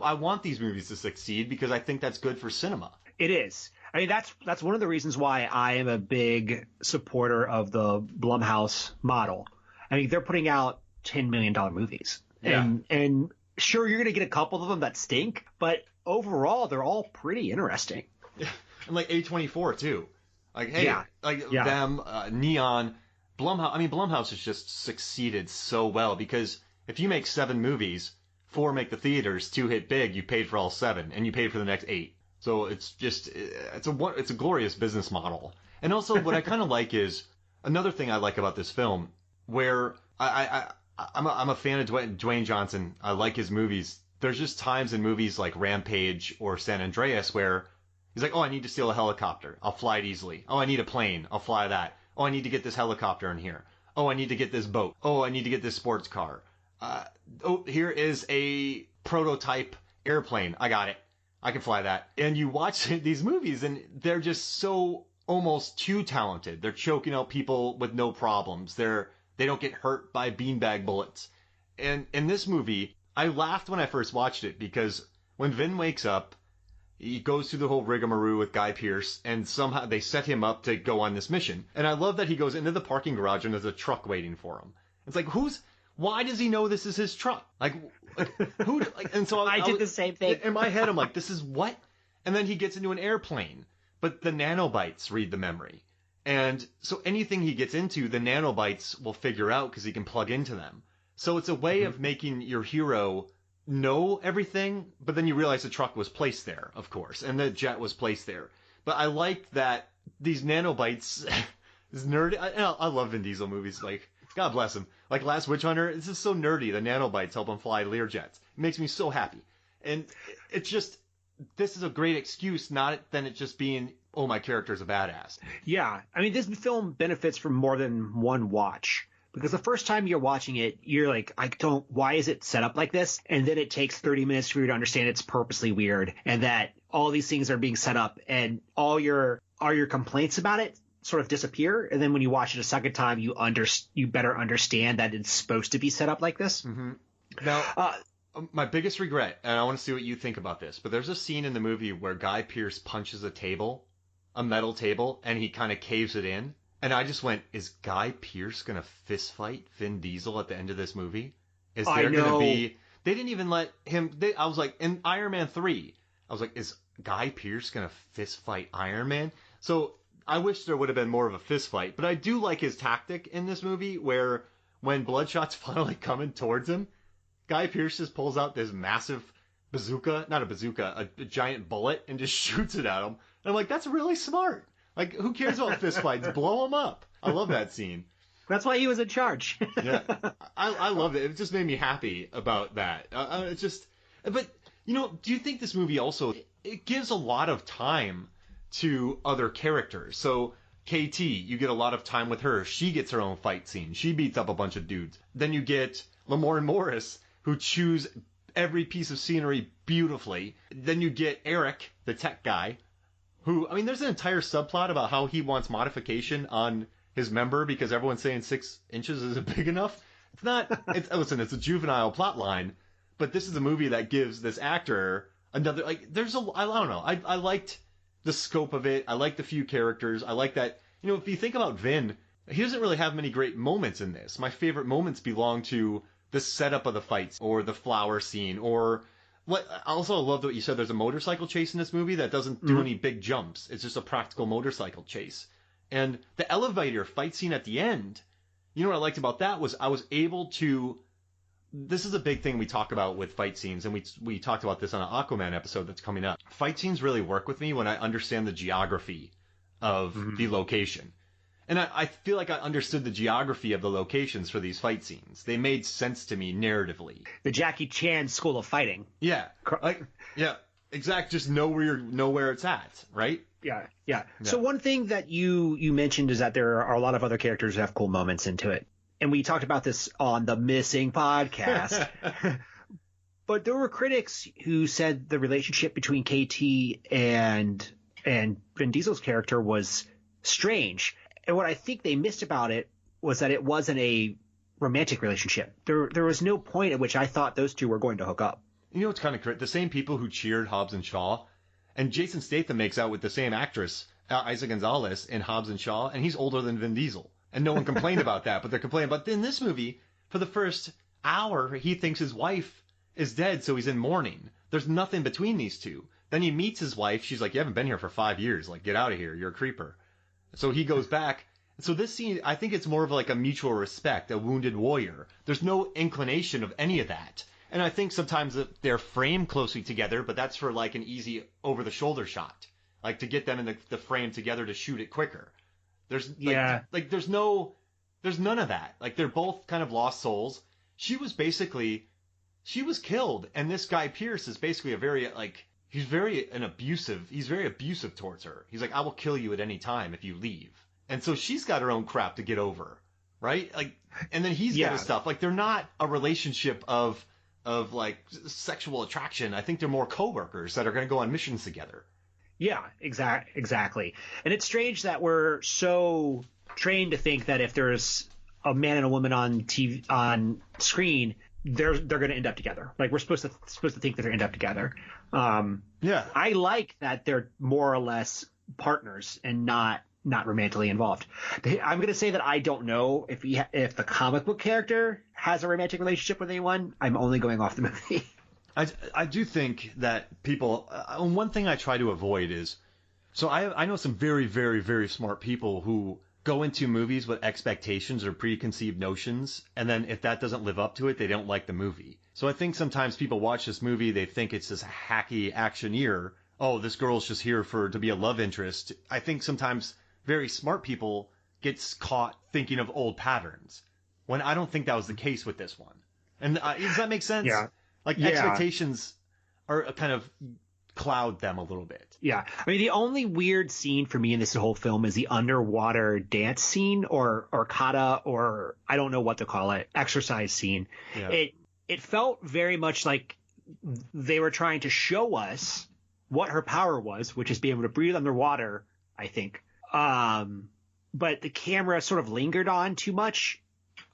S1: I want these movies to succeed because I think that's good for cinema.
S2: It is. I mean, that's one of the reasons why I am a big supporter of the Blumhouse model. I mean, they're putting out $10 million movies.
S1: Yeah.
S2: And sure, you're going to get a couple of them that stink, but overall, they're all pretty interesting.
S1: Yeah. And like A24 too. Like, hey, them, Neon, Blumhouse. I mean, Blumhouse has just succeeded so well because if you make 7 movies, 4 make the theaters, 2 hit big, you paid for all 7, and you paid for the next 8. So it's just it's a glorious business model. And also, what I kind of like is another thing I like about this film, where I'm a fan of Dwayne Johnson. I like his movies. There's just times in movies like Rampage or San Andreas where he's like, oh, I need to steal a helicopter. I'll fly it easily. Oh, I need a plane. I'll fly that. Oh, I need to get this helicopter in here. Oh, I need to get this boat. Oh, I need to get this sports car. Here is a prototype airplane. I got it. I can fly that. And you watch these movies and they're just so almost too talented. They're choking out people with no problems. They don't get hurt by beanbag bullets. And in this movie, I laughed when I first watched it because when Vin wakes up, he goes through the whole rigmarole with Guy Pearce, and somehow they set him up to go on this mission. And I love that he goes into the parking garage and there's a truck waiting for him. It's like, why does he know this is his truck? Who? And so
S2: I did the same thing.
S1: In my head, I'm like, this is what? And then he gets into an airplane, but the nanobites read the memory. And so anything he gets into, the nanobites will figure out because he can plug into them. So it's a way of making your hero know everything, but then you realize the truck was placed there, of course, and the jet was placed there. But I like that these nanobites is nerdy. I love Vin Diesel movies. Like, God bless him. Like Last Witch Hunter, it's just so nerdy. The nanobites help him fly Learjets. It makes me so happy. And it's just, this is a great excuse, not than it just being, oh, my character's a badass.
S2: Yeah. I mean, this film benefits from more than one watch. Because the first time you're watching it, you're like, why is it set up like this? And then it takes 30 minutes for you to understand it's purposely weird and that all these things are being set up and all your complaints about it sort of disappear. And then when you watch it a second time, you better understand that it's supposed to be set up like this.
S1: Mm-hmm. Now, my biggest regret, and I want to see what you think about this, but there's a scene in the movie where Guy Pearce punches a metal table, and he kind of caves it in. And I just went, is Guy Pearce going to fist fight Vin Diesel at the end of this movie? Is there going to be... They didn't even let him... I was like, in Iron Man 3, I was like, is Guy Pearce going to fist fight Iron Man? So I wish there would have been more of a fist fight. But I do like his tactic in this movie where when Bloodshot's finally coming towards him, Guy Pearce just pulls out this massive bazooka, not a bazooka, a giant bullet, and just shoots it at him. And I'm like, that's really smart. Like, who cares about fist fights? Blow him up. I love that scene.
S2: That's why he was in charge.
S1: Yeah, I loved it. It just made me happy about that. It's just, but do you think this movie also it gives a lot of time to other characters? So KT, you get a lot of time with her. She gets her own fight scene. She beats up a bunch of dudes. Then you get Lamorne Morris, who chews every piece of scenery beautifully. Then you get Eric, the tech guy, who, I mean, there's an entire subplot about how he wants modification on his member because everyone's saying 6 inches isn't big enough. It's not, listen, it's a juvenile plot line, but this is a movie that gives this actor another, like, I don't know, I liked the scope of it. I liked the few characters. I like that, if you think about Vin, he doesn't really have many great moments in this. My favorite moments belong to the setup of the fights or the flower scene or what. Also, I loved what you said. There's a motorcycle chase in this movie that doesn't do any big jumps. It's just a practical motorcycle chase. And the elevator fight scene at the end, what I liked about that was I was able to. This is a big thing we talk about with fight scenes, and we talked about this on an Aquaman episode that's coming up. Fight scenes really work with me when I understand the geography of the location. And I feel like I understood the geography of the locations for these fight scenes. They made sense to me narratively.
S2: The Jackie Chan school of fighting.
S1: Yeah. Yeah. Exact. Just know where it's at, right?
S2: Yeah. So one thing that you mentioned is that there are a lot of other characters who have cool moments into it. And we talked about this on the Missing podcast. But there were critics who said the relationship between KT and Vin Diesel's character was strange. And what I think they missed about it was that it wasn't a romantic relationship. There was no point at which I thought those two were going to hook up.
S1: It's kind of correct. The same people who cheered Hobbs and Shaw, and Jason Statham makes out with the same actress, Isa Gonzalez, in Hobbs and Shaw, and he's older than Vin Diesel. And no one complained about that, but they're complaining. But in this movie, for the first hour, he thinks his wife is dead, so he's in mourning. There's nothing between these two. Then he meets his wife. She's like, you haven't been here for 5 years. Like, get out of here. You're a creeper. So he goes back. So this scene, I think it's more of like a mutual respect, a wounded warrior. There's no inclination of any of that. And I think sometimes they're framed closely together, but that's for like an easy over-the-shoulder shot. Like to get them in the frame together to shoot it quicker. There's there's none of that. Like they're both kind of lost souls. She was killed. And this Guy Pearce is basically he's very abusive towards her. He's like, I will kill you at any time if you leave. And so she's got her own crap to get over, right? Like, and then he's got his stuff. Like, they're not a relationship of like sexual attraction. I think they're more coworkers that are going to go on missions together.
S2: Yeah, exactly. And it's strange that we're so trained to think that if there's a man and a woman on TV on screen, they're going to end up together. Like we're supposed to think that they end up together. I like that they're more or less partners and not romantically involved. I'm going to say that I don't know if the comic book character has a romantic relationship with anyone. I'm only going off the movie.
S1: I do think that people, one thing I try to avoid is, so I know some very, very, very smart people who go into movies with expectations or preconceived notions, and then if that doesn't live up to it, they don't like the movie. So I think sometimes people watch this movie, they think it's this hacky actioneer. Oh, this girl's just here to be a love interest. I think sometimes very smart people gets caught thinking of old patterns, when I don't think that was the case with this one. And does that make sense?
S2: Yeah.
S1: Like expectations are kind of cloud them a little bit.
S2: Yeah. I mean, the only weird scene for me in this whole film is the underwater dance scene or kata, or I don't know what to call it, exercise scene.
S1: Yeah.
S2: It felt very much like they were trying to show us what her power was, which is being able to breathe underwater, I think. But the camera sort of lingered on too much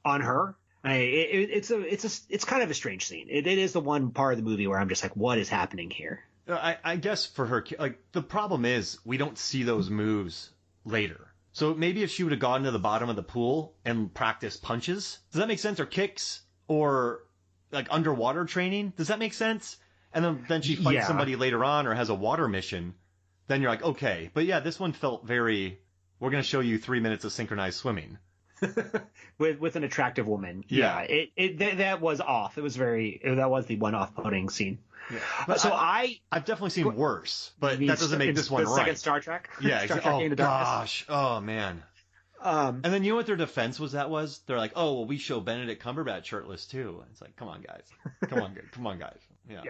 S2: on her. It's kind of a strange scene. It is the one part of the movie where I'm just like, what is happening here?
S1: I guess for her, like, the problem is we don't see those moves later. So maybe if she would have gone to the bottom of the pool and practiced punches, does that make sense? Or kicks, or like underwater training, does that make sense? And then she fights somebody later on or has a water mission, then you're like, okay. But yeah, this one felt very, we're going to show you 3 minutes of synchronized swimming.
S2: with an attractive woman.
S1: Yeah.
S2: That was off. That was the one off-putting scene.
S1: Yeah.
S2: So
S1: I've definitely seen worse, but that doesn't make this one
S2: the
S1: right.
S2: Second Star Trek?
S1: Yeah,
S2: Star Trek Into Darkness.
S1: Gosh. Oh, man. And then you know what their defense was? They're like, oh, well, we show Benedict Cumberbatch shirtless too. It's like, come on, guys. Come on, guys. Yeah.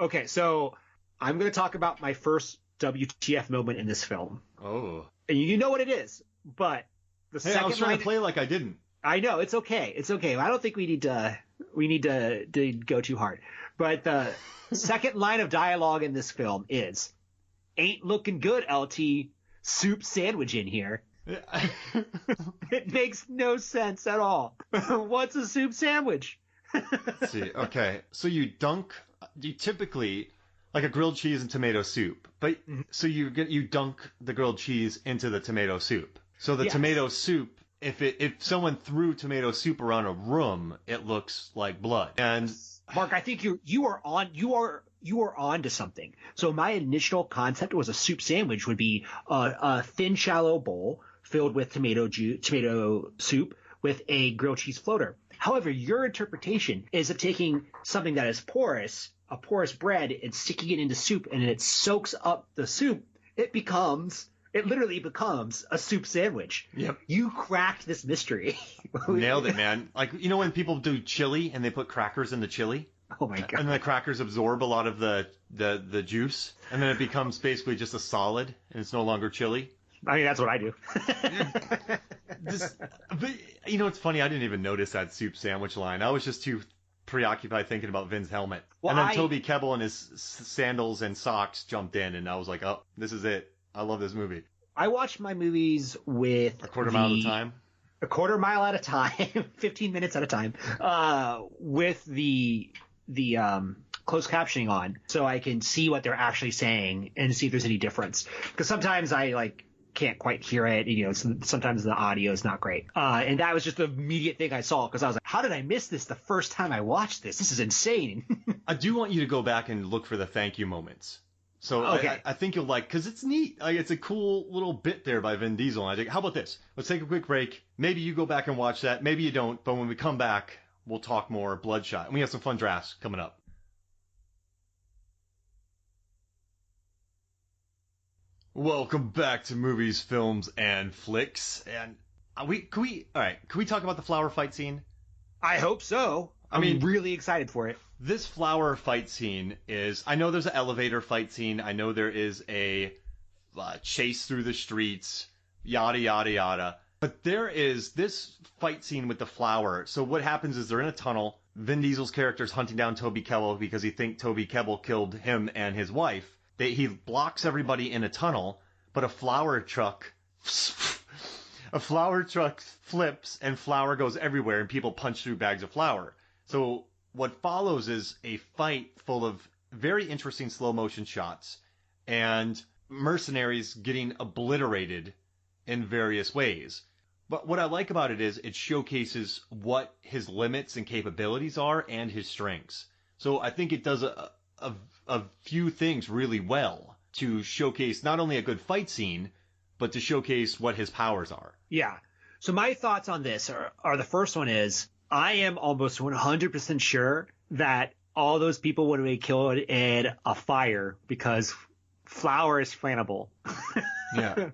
S2: Okay, so I'm going to talk about my first WTF moment in this film.
S1: Oh.
S2: And you know what it is, but the second
S1: I was trying to play like I didn't. I
S2: know, it's okay. It's okay. I don't think we need to go too hard. But the second line of dialogue in this film is, "Ain't looking good, LT. Soup sandwich in here." It makes no sense at all. What's a soup sandwich?
S1: Let's see. Okay. So you typically, like a grilled cheese and tomato soup, but so you dunk the grilled cheese into the tomato soup. So the tomato soup, if someone threw tomato soup around a room, it looks like blood. And
S2: Mark, I think you are on to something. So my initial concept was a soup sandwich would be a thin, shallow bowl filled with tomato soup with a grilled cheese floater. However, your interpretation is of taking something that is porous, a porous bread, and sticking it into soup, and it soaks up the soup. It literally becomes a soup sandwich.
S1: Yep.
S2: You cracked this mystery.
S1: Nailed it, man. Like, you know when people do chili and they put crackers in the chili?
S2: Oh my God.
S1: And the crackers absorb a lot of the juice, and then it becomes basically just a solid, and it's no longer chili.
S2: I mean, that's what I do.
S1: But you know, it's funny. I didn't even notice that soup sandwich line. I was just too preoccupied thinking about Vin's helmet. Well, and then Toby Kebbell and his sandals and socks jumped in, and I was like, oh, this is it. I love this movie.
S2: I watch my movies with
S1: a quarter mile at a time.
S2: A quarter mile at a time, 15 minutes at a time, with the closed captioning on, so I can see what they're actually saying and see if there's any difference. Because sometimes I can't quite hear it. You know, sometimes the audio is not great. And that was just the immediate thing I saw, because I was like, how did I miss this the first time I watched this? This is insane.
S1: I do want you to go back and look for the thank you moments. So
S2: okay.
S1: I think you'll like, because it's neat. It's a cool little bit there by Vin Diesel. And I think, how about this? Let's take a quick break. Maybe you go back and watch that. Maybe you don't. But when we come back, we'll talk more Bloodshot. And we have some fun drafts coming up. Welcome back to Movies, Films, and Flicks. And can we talk about the flower fight scene?
S2: I hope so. I'm really excited for it.
S1: This flower fight scene is, I know there's an elevator fight scene. I know there is a chase through the streets, yada, yada, yada. But there is this fight scene with the flower. So what happens is they're in a tunnel. Vin Diesel's character is hunting down Toby Kebbell because he thinks Toby Kebbell killed him and his wife. He blocks everybody in a tunnel, but a flower truck flips and flour goes everywhere and people punch through bags of flour. So what follows is a fight full of very interesting slow motion shots and mercenaries getting obliterated in various ways. But what I like about it is it showcases what his limits and capabilities are and his strengths. So I think it does a few things really well to showcase not only a good fight scene, but to showcase what his powers are.
S2: Yeah. So my thoughts on this are the first one is, I am almost 100% sure that all those people would have been killed in a fire because flour is flammable.
S1: Yeah.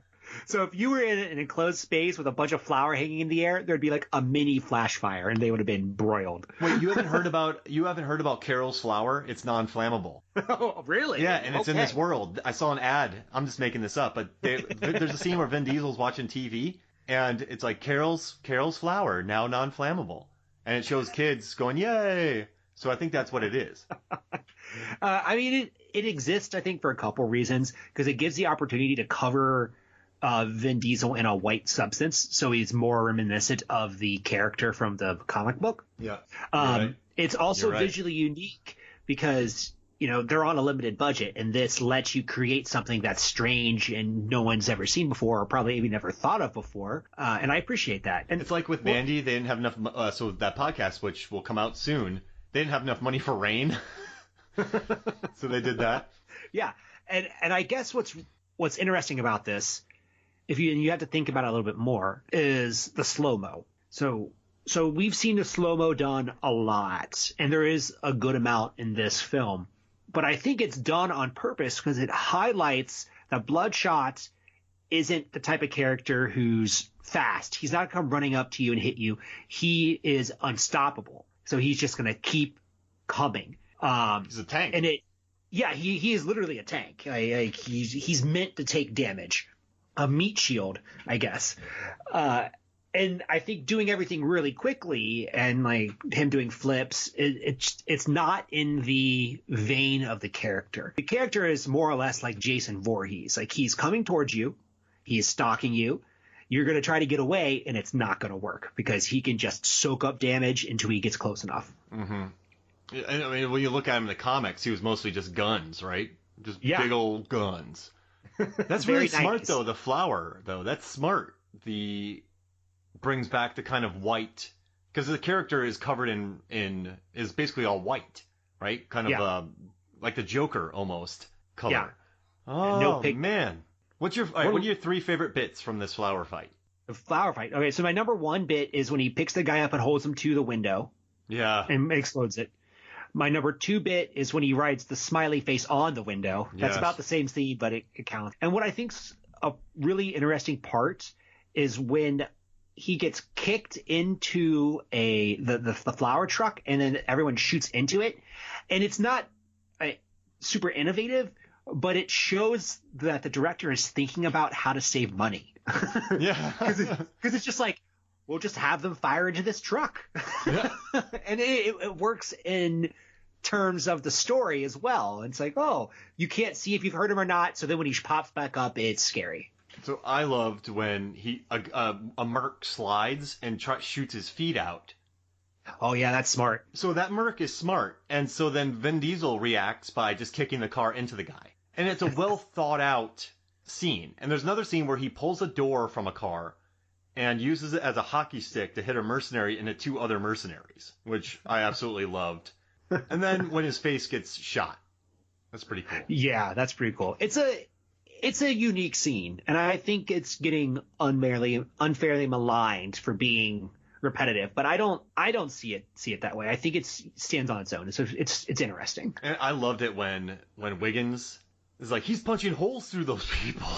S2: So if you were in an enclosed space with a bunch of flour hanging in the air, there'd be like a mini flash fire, and they would have been broiled.
S1: Wait, you haven't heard about Carol's flour? It's non-flammable.
S2: Oh, really?
S1: Yeah, and it's in this world. I saw an ad. I'm just making this up, but there's a scene where Vin Diesel's watching TV, and it's like Carol's flour now non-flammable, and it shows kids going yay. So I think that's what it is.
S2: I mean, it exists, I think, for a couple reasons, because it gives the opportunity to cover Vin Diesel in a white substance, so he's more reminiscent of the character from the comic book.
S1: Yeah.
S2: Right. It's also
S1: right.
S2: visually unique because, they're on a limited budget, and this lets you create something that's strange and no one's ever seen before, or probably even never thought of before. And I appreciate that. And
S1: it's like with Mandy, they didn't have enough. So that podcast, which will come out soon, they didn't have enough money for rain. So they did that.
S2: Yeah. And I guess what's interesting about this, if you have to think about it a little bit more, is the slow-mo. So we've seen the slow-mo done a lot, and there is a good amount in this film. But I think it's done on purpose because it highlights that Bloodshot isn't the type of character who's fast. He's not going to come running up to you and hit you. He is unstoppable. So he's just going to keep coming.
S1: He's a tank.
S2: And he is literally a tank. He's meant to take damage. A meat shield, I guess. And I think doing everything really quickly and like him doing flips, it's not in the vein of the character. The character is more or less like Jason Voorhees. Like he's coming towards you, he's stalking you. You're going to try to get away, and it's not going to work because he can just soak up damage until he gets close enough.
S1: Mm-hmm. I mean, when you look at him in the comics, he was mostly just guns, right? Just big old guns. That's really smart, though. The flower, though, that's smart. Brings back the kind of white, because the character is covered is basically all white, right? Kind of like the Joker almost color. Yeah. Oh man, what are your three favorite bits from this flower fight?
S2: The flower fight. Okay, so my number one bit is when he picks the guy up and holds him to the window.
S1: Yeah.
S2: And explodes it. My number two bit is when he writes the smiley face on the window. That's about the same scene, but it counts. And what I think's a really interesting part is when he gets kicked into the flower truck, and then everyone shoots into it. And it's not super innovative, but it shows that the director is thinking about how to save money.
S1: Yeah.
S2: Because it's just like, we'll just have them fire into this truck. Yeah. And it works in terms of the story as well. It's like, oh, you can't see if you've heard him or not. So then when he pops back up, it's scary.
S1: So I loved when a merc slides and shoots his feet out.
S2: Oh, yeah, that's smart.
S1: So that merc is smart. And so then Vin Diesel reacts by just kicking the car into the guy. And it's a well thought out scene. And there's another scene where he pulls a door from a car and uses it as a hockey stick to hit a mercenary and hit two other mercenaries, which I absolutely loved. And then when his face gets shot. That's pretty cool.
S2: Yeah, that's pretty cool. It's a unique scene, and I think it's getting unfairly maligned for being repetitive, but I don't see it that way. I think it stands on its own. It's interesting.
S1: And I loved it when Wiggins is like, he's punching holes through those people.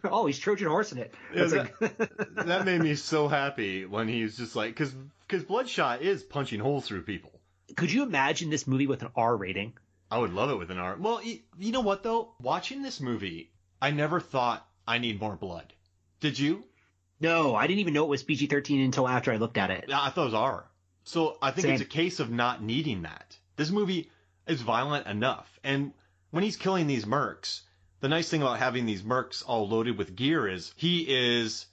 S2: Oh, he's Trojan horsing it.
S1: Yeah, that made me so happy when he's just like, because Bloodshot is punching holes through people.
S2: Could you imagine this movie with an R rating?
S1: I would love it with an R. Well, you know what, though? Watching this movie, I never thought I need more blood. Did you?
S2: No, I didn't even know it was PG-13 until after I looked at it.
S1: I thought it was R. So I think it's a case of not needing that. This movie is violent enough. And when he's killing these mercs, the nice thing about having these mercs all loaded with gear is he is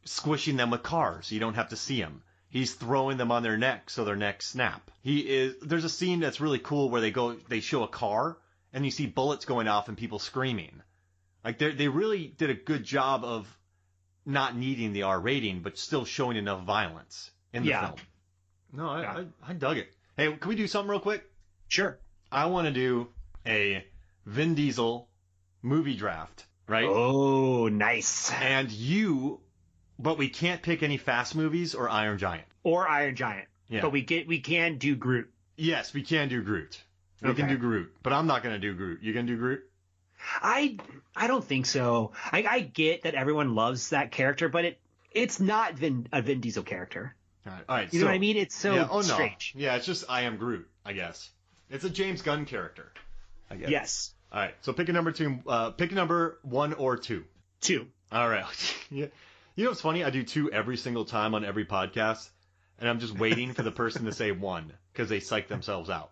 S1: squishing them with cars. So you don't have to see them. He's throwing them on their neck so their necks snap. There's a scene that's really cool where they show a car and you see bullets going off and people screaming. Like they really did a good job of not needing the R rating, but still showing enough violence in the film. No, I dug it. Hey, can we do something real quick?
S2: Sure.
S1: I want to do a Vin Diesel movie draft, right?
S2: Oh, nice.
S1: But we can't pick any Fast movies or Iron Giant.
S2: Yeah. But we can do Groot.
S1: Yes, we can do Groot. We can do Groot. But I'm not going to do Groot. You going to do Groot?
S2: I don't think so. I get that everyone loves that character, but it's not a Vin Diesel character.
S1: All right.
S2: You know what I mean? It's so strange.
S1: Yeah, it's just I Am Groot, I guess. It's a James Gunn character, I guess.
S2: Yes.
S1: All right. So pick a number two. Pick a number 1 or 2.
S2: 2.
S1: All right. Yeah. You know what's funny? I do 2 every single time on every podcast, and I'm just waiting for the person to say 1 because they psych themselves out.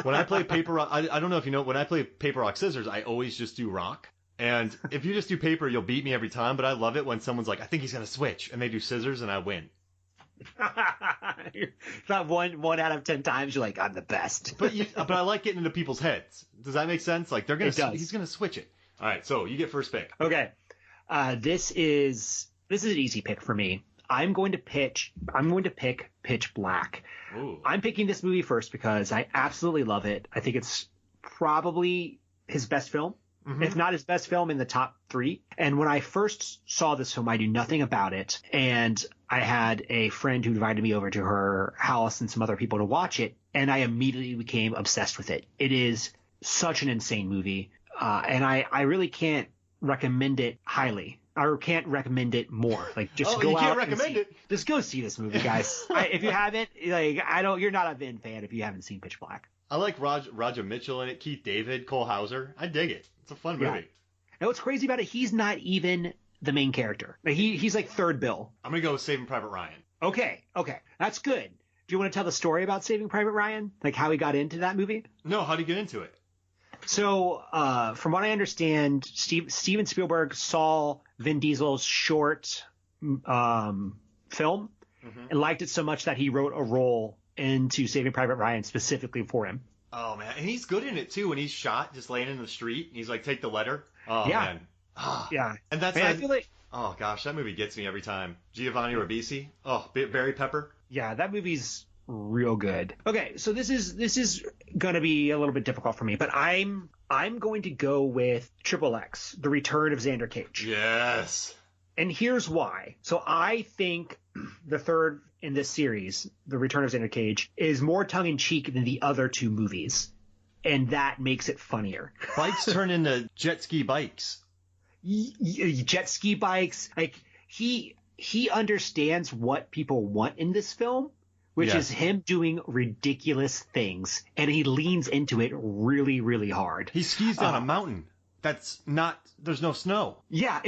S1: When I play paper rock, I don't know if you know, when I play paper rock scissors, I always just do rock. And if you just do paper, you'll beat me every time. But I love it when someone's like, I think he's gonna switch, and they do scissors, and I win.
S2: Not one out of 10 times you're like, I'm the best.
S1: But I like getting into people's heads. Does that make sense? Like he's gonna switch it. All right, so you get first pick.
S2: Okay, this is an easy pick for me. I'm going to pick Pitch Black.
S1: Ooh.
S2: I'm picking this movie first because I absolutely love it. I think it's probably his best film, if not his best film, in the top 3. And when I first saw this film, I knew nothing about it. And I had a friend who invited me over to her house and some other people to watch it. And I immediately became obsessed with it. It is such an insane movie. And I really can't recommend it highly. I can't recommend it more. Like, just go out and see it. Just go see this movie, guys. If you haven't, you're not a Vin fan if you haven't seen Pitch Black.
S1: I like Roger Mitchell in it, Keith David, Cole Hauser. I dig it. It's a fun movie.
S2: Yeah. Now, what's crazy about it, he's not even the main character. Like, he's like third bill.
S1: I'm going to go with Saving Private Ryan.
S2: Okay. That's good. Do you want to tell the story about Saving Private Ryan? Like, how he got into that movie?
S1: No, how'd he get into it?
S2: So, from what I understand, Steven Spielberg saw Vin Diesel's short film and liked it so much that he wrote a role into Saving Private Ryan specifically for him.
S1: Oh, man. And he's good in it, too. When he's shot, just laying in the street, and he's like, take the letter. Oh,
S2: yeah.
S1: Man.
S2: Yeah.
S1: And that's
S2: I feel like...
S1: Oh, gosh, that movie gets me every time. Giovanni Ribisi. Oh, Barry Pepper.
S2: Yeah, that movie's real good. Okay, so this is going to be a little bit difficult for me, but I'm going to go with XXX, The Return of Xander Cage.
S1: Yes.
S2: And here's why. So I think the third in this series, The Return of Xander Cage, is more tongue-in-cheek than the other 2 movies. And that makes it funnier.
S1: Bikes turn into jet ski bikes.
S2: Jet ski bikes. Like, he understands what people want in this film, which is him doing ridiculous things, and he leans into it really, really hard.
S1: He skis down a mountain. There's no snow.
S2: Yeah,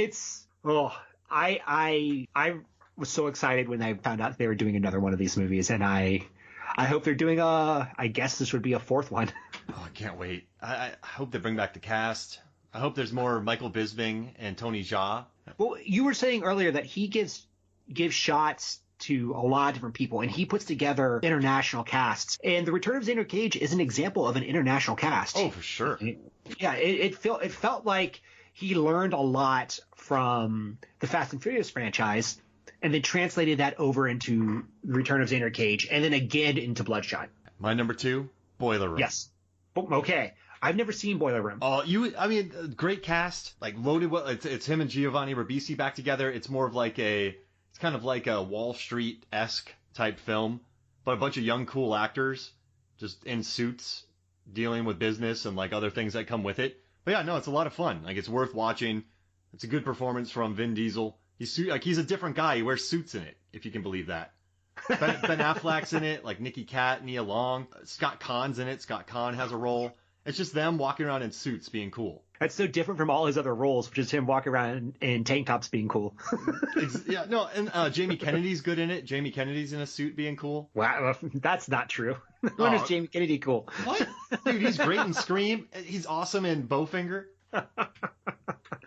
S2: I was so excited when I found out they were doing another one of these movies, and I hope they're doing I guess this would be a 4th one.
S1: Oh, I can't wait. I hope they bring back the cast. I hope there's more Michael Bisping and Tony Jaa.
S2: Well, you were saying earlier that he gives shots to a lot of different people, and he puts together international casts. And The Return of Xander Cage is an example of an international cast.
S1: Oh, for sure.
S2: Yeah, it felt like he learned a lot from the Fast and Furious franchise, and then translated that over into The Return of Xander Cage, and then again into Bloodshot.
S1: My number 2, Boiler Room.
S2: Yes. Okay. I've never seen Boiler Room.
S1: Oh, great cast, like loaded. It's him and Giovanni Ribisi back together. It's more of like it's kind of like a Wall Street-esque type film, but a bunch of young, cool actors just in suits dealing with business and like other things that come with it. But yeah, no, it's a lot of fun. Like, it's worth watching. It's a good performance from Vin Diesel. He's a different guy. He wears suits in it, if you can believe that. Ben Affleck's in it, like Nicky Cat, Nia Long. Scott Kahn's in it. Scott Kahn has a role. It's just them walking around in suits being cool.
S2: That's so different from all his other roles, which is him walking around in tank tops being cool.
S1: Yeah, no, and Jamie Kennedy's good in it. Jamie Kennedy's in a suit being cool.
S2: Wow, that's not true. When is Jamie Kennedy cool?
S1: What? Dude, he's great in Scream. He's awesome in Bowfinger. All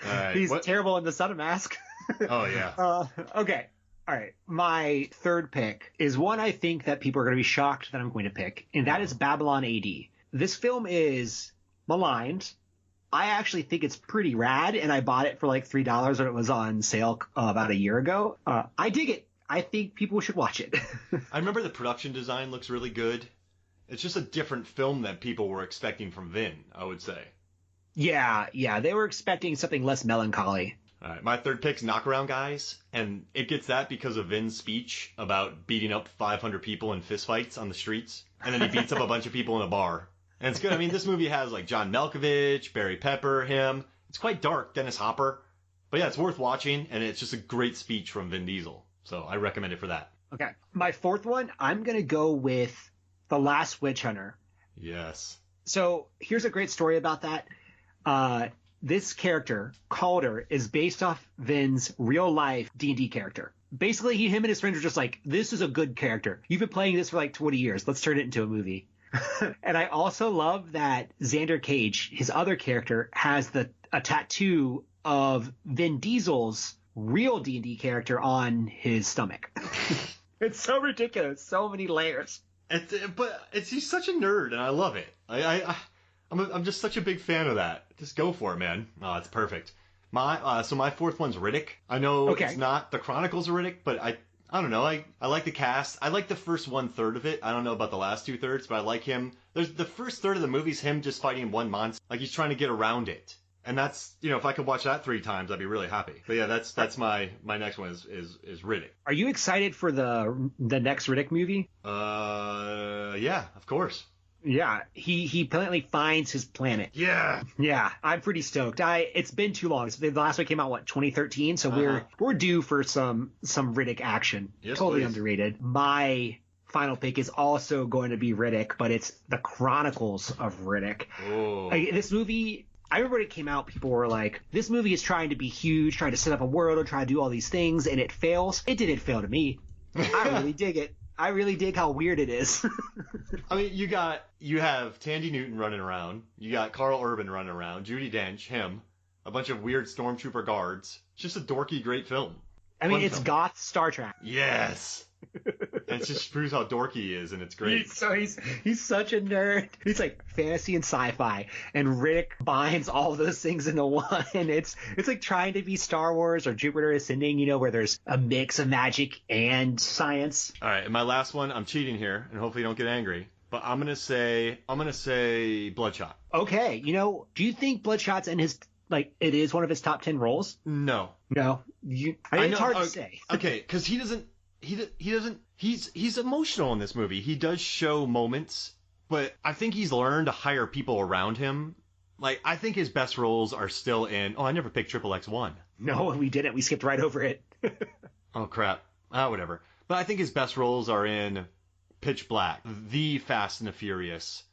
S1: right,
S2: he's terrible in The Son of Mask.
S1: Oh, yeah.
S2: Okay. All right. My third pick is one I think that people are going to be shocked that I'm going to pick, and that is Babylon AD. This film is maligned. I actually think it's pretty rad, and I bought it for like $3 when it was on sale about a year ago. I dig it. I think people should watch it.
S1: I remember the production design looks really good. It's just a different film that people were expecting from Vin, I would say.
S2: Yeah. They were expecting something less melancholy.
S1: All right, my third pick's Knockaround Guys, and it gets that because of Vin's speech about beating up 500 people in fistfights on the streets, and then he beats up a bunch of people in a bar. And it's good. I mean, this movie has like John Malkovich, Barry Pepper, him. It's quite dark, Dennis Hopper. But yeah, it's worth watching, and it's just a great speech from Vin Diesel. So I recommend it for that.
S2: Okay. My fourth one, I'm going to go with The Last Witch Hunter.
S1: Yes.
S2: So here's a great story about that. This character, Calder, is based off Vin's real-life D&D character. Basically, him and his friends were just like, this is a good character. You've been playing this for like 20 years. Let's turn it into a movie. And I also love that Xander Cage, his other character, has a tattoo of Vin Diesel's real D&D character on his stomach. It's so ridiculous. So many layers.
S1: He's such a nerd, and I love it. I'm just such a big fan of that. Just go for it, man. Oh, it's perfect. So my fourth one's Riddick. I know It's not the Chronicles of Riddick, but I don't know. I like the cast. I like the first 1/3 of it. I don't know about the last 2/3, but I like him. There's the first third of the movie's him just fighting one monster. Like he's trying to get around it. And that's, if I could watch that 3 times, I'd be really happy. But yeah, that's my next one is Riddick.
S2: Are you excited for the next Riddick movie?
S1: Yeah, of course.
S2: Yeah, he apparently finds his planet.
S1: Yeah.
S2: Yeah, I'm pretty stoked. It's been too long. So the last one came out, 2013? So we're due for some Riddick action.
S1: Yes,
S2: totally
S1: please.
S2: Underrated. My final pick is also going to be Riddick, but it's the Chronicles of Riddick.
S1: Oh.
S2: This movie, I remember when it came out, people were like, this movie is trying to be huge, trying to set up a world, and try to do all these things, and it fails. It didn't fail to me. I really dig it. I really dig how weird it is.
S1: I mean, you have Tandy Newton running around. You got Carl Urban running around. Judi Dench, him. A bunch of weird stormtrooper guards. It's just a dorky, great film.
S2: I mean, it's goth Star Trek.
S1: Yes. And it just proves how dorky he is, and it's great.
S2: He's such a nerd. He's like fantasy and sci-fi, and Riddick binds all those things into one. It's like trying to be Star Wars or Jupiter Ascending, where there's a mix of magic and science.
S1: All right, and my last one, I'm cheating here, and hopefully you don't get angry, but I'm gonna say Bloodshot.
S2: Okay, do you think Bloodshot's in his it is one of his top 10 roles?
S1: No.
S2: It's hard to say.
S1: Okay, because he's emotional in this movie. He does show moments, but I think he's learned to hire people around him. Like, I think his best roles are still in, I never picked Triple X1.
S2: No, we didn't. We skipped right over it.
S1: Oh, crap. Whatever. But I think his best roles are in Pitch Black, The Fast and the Furious,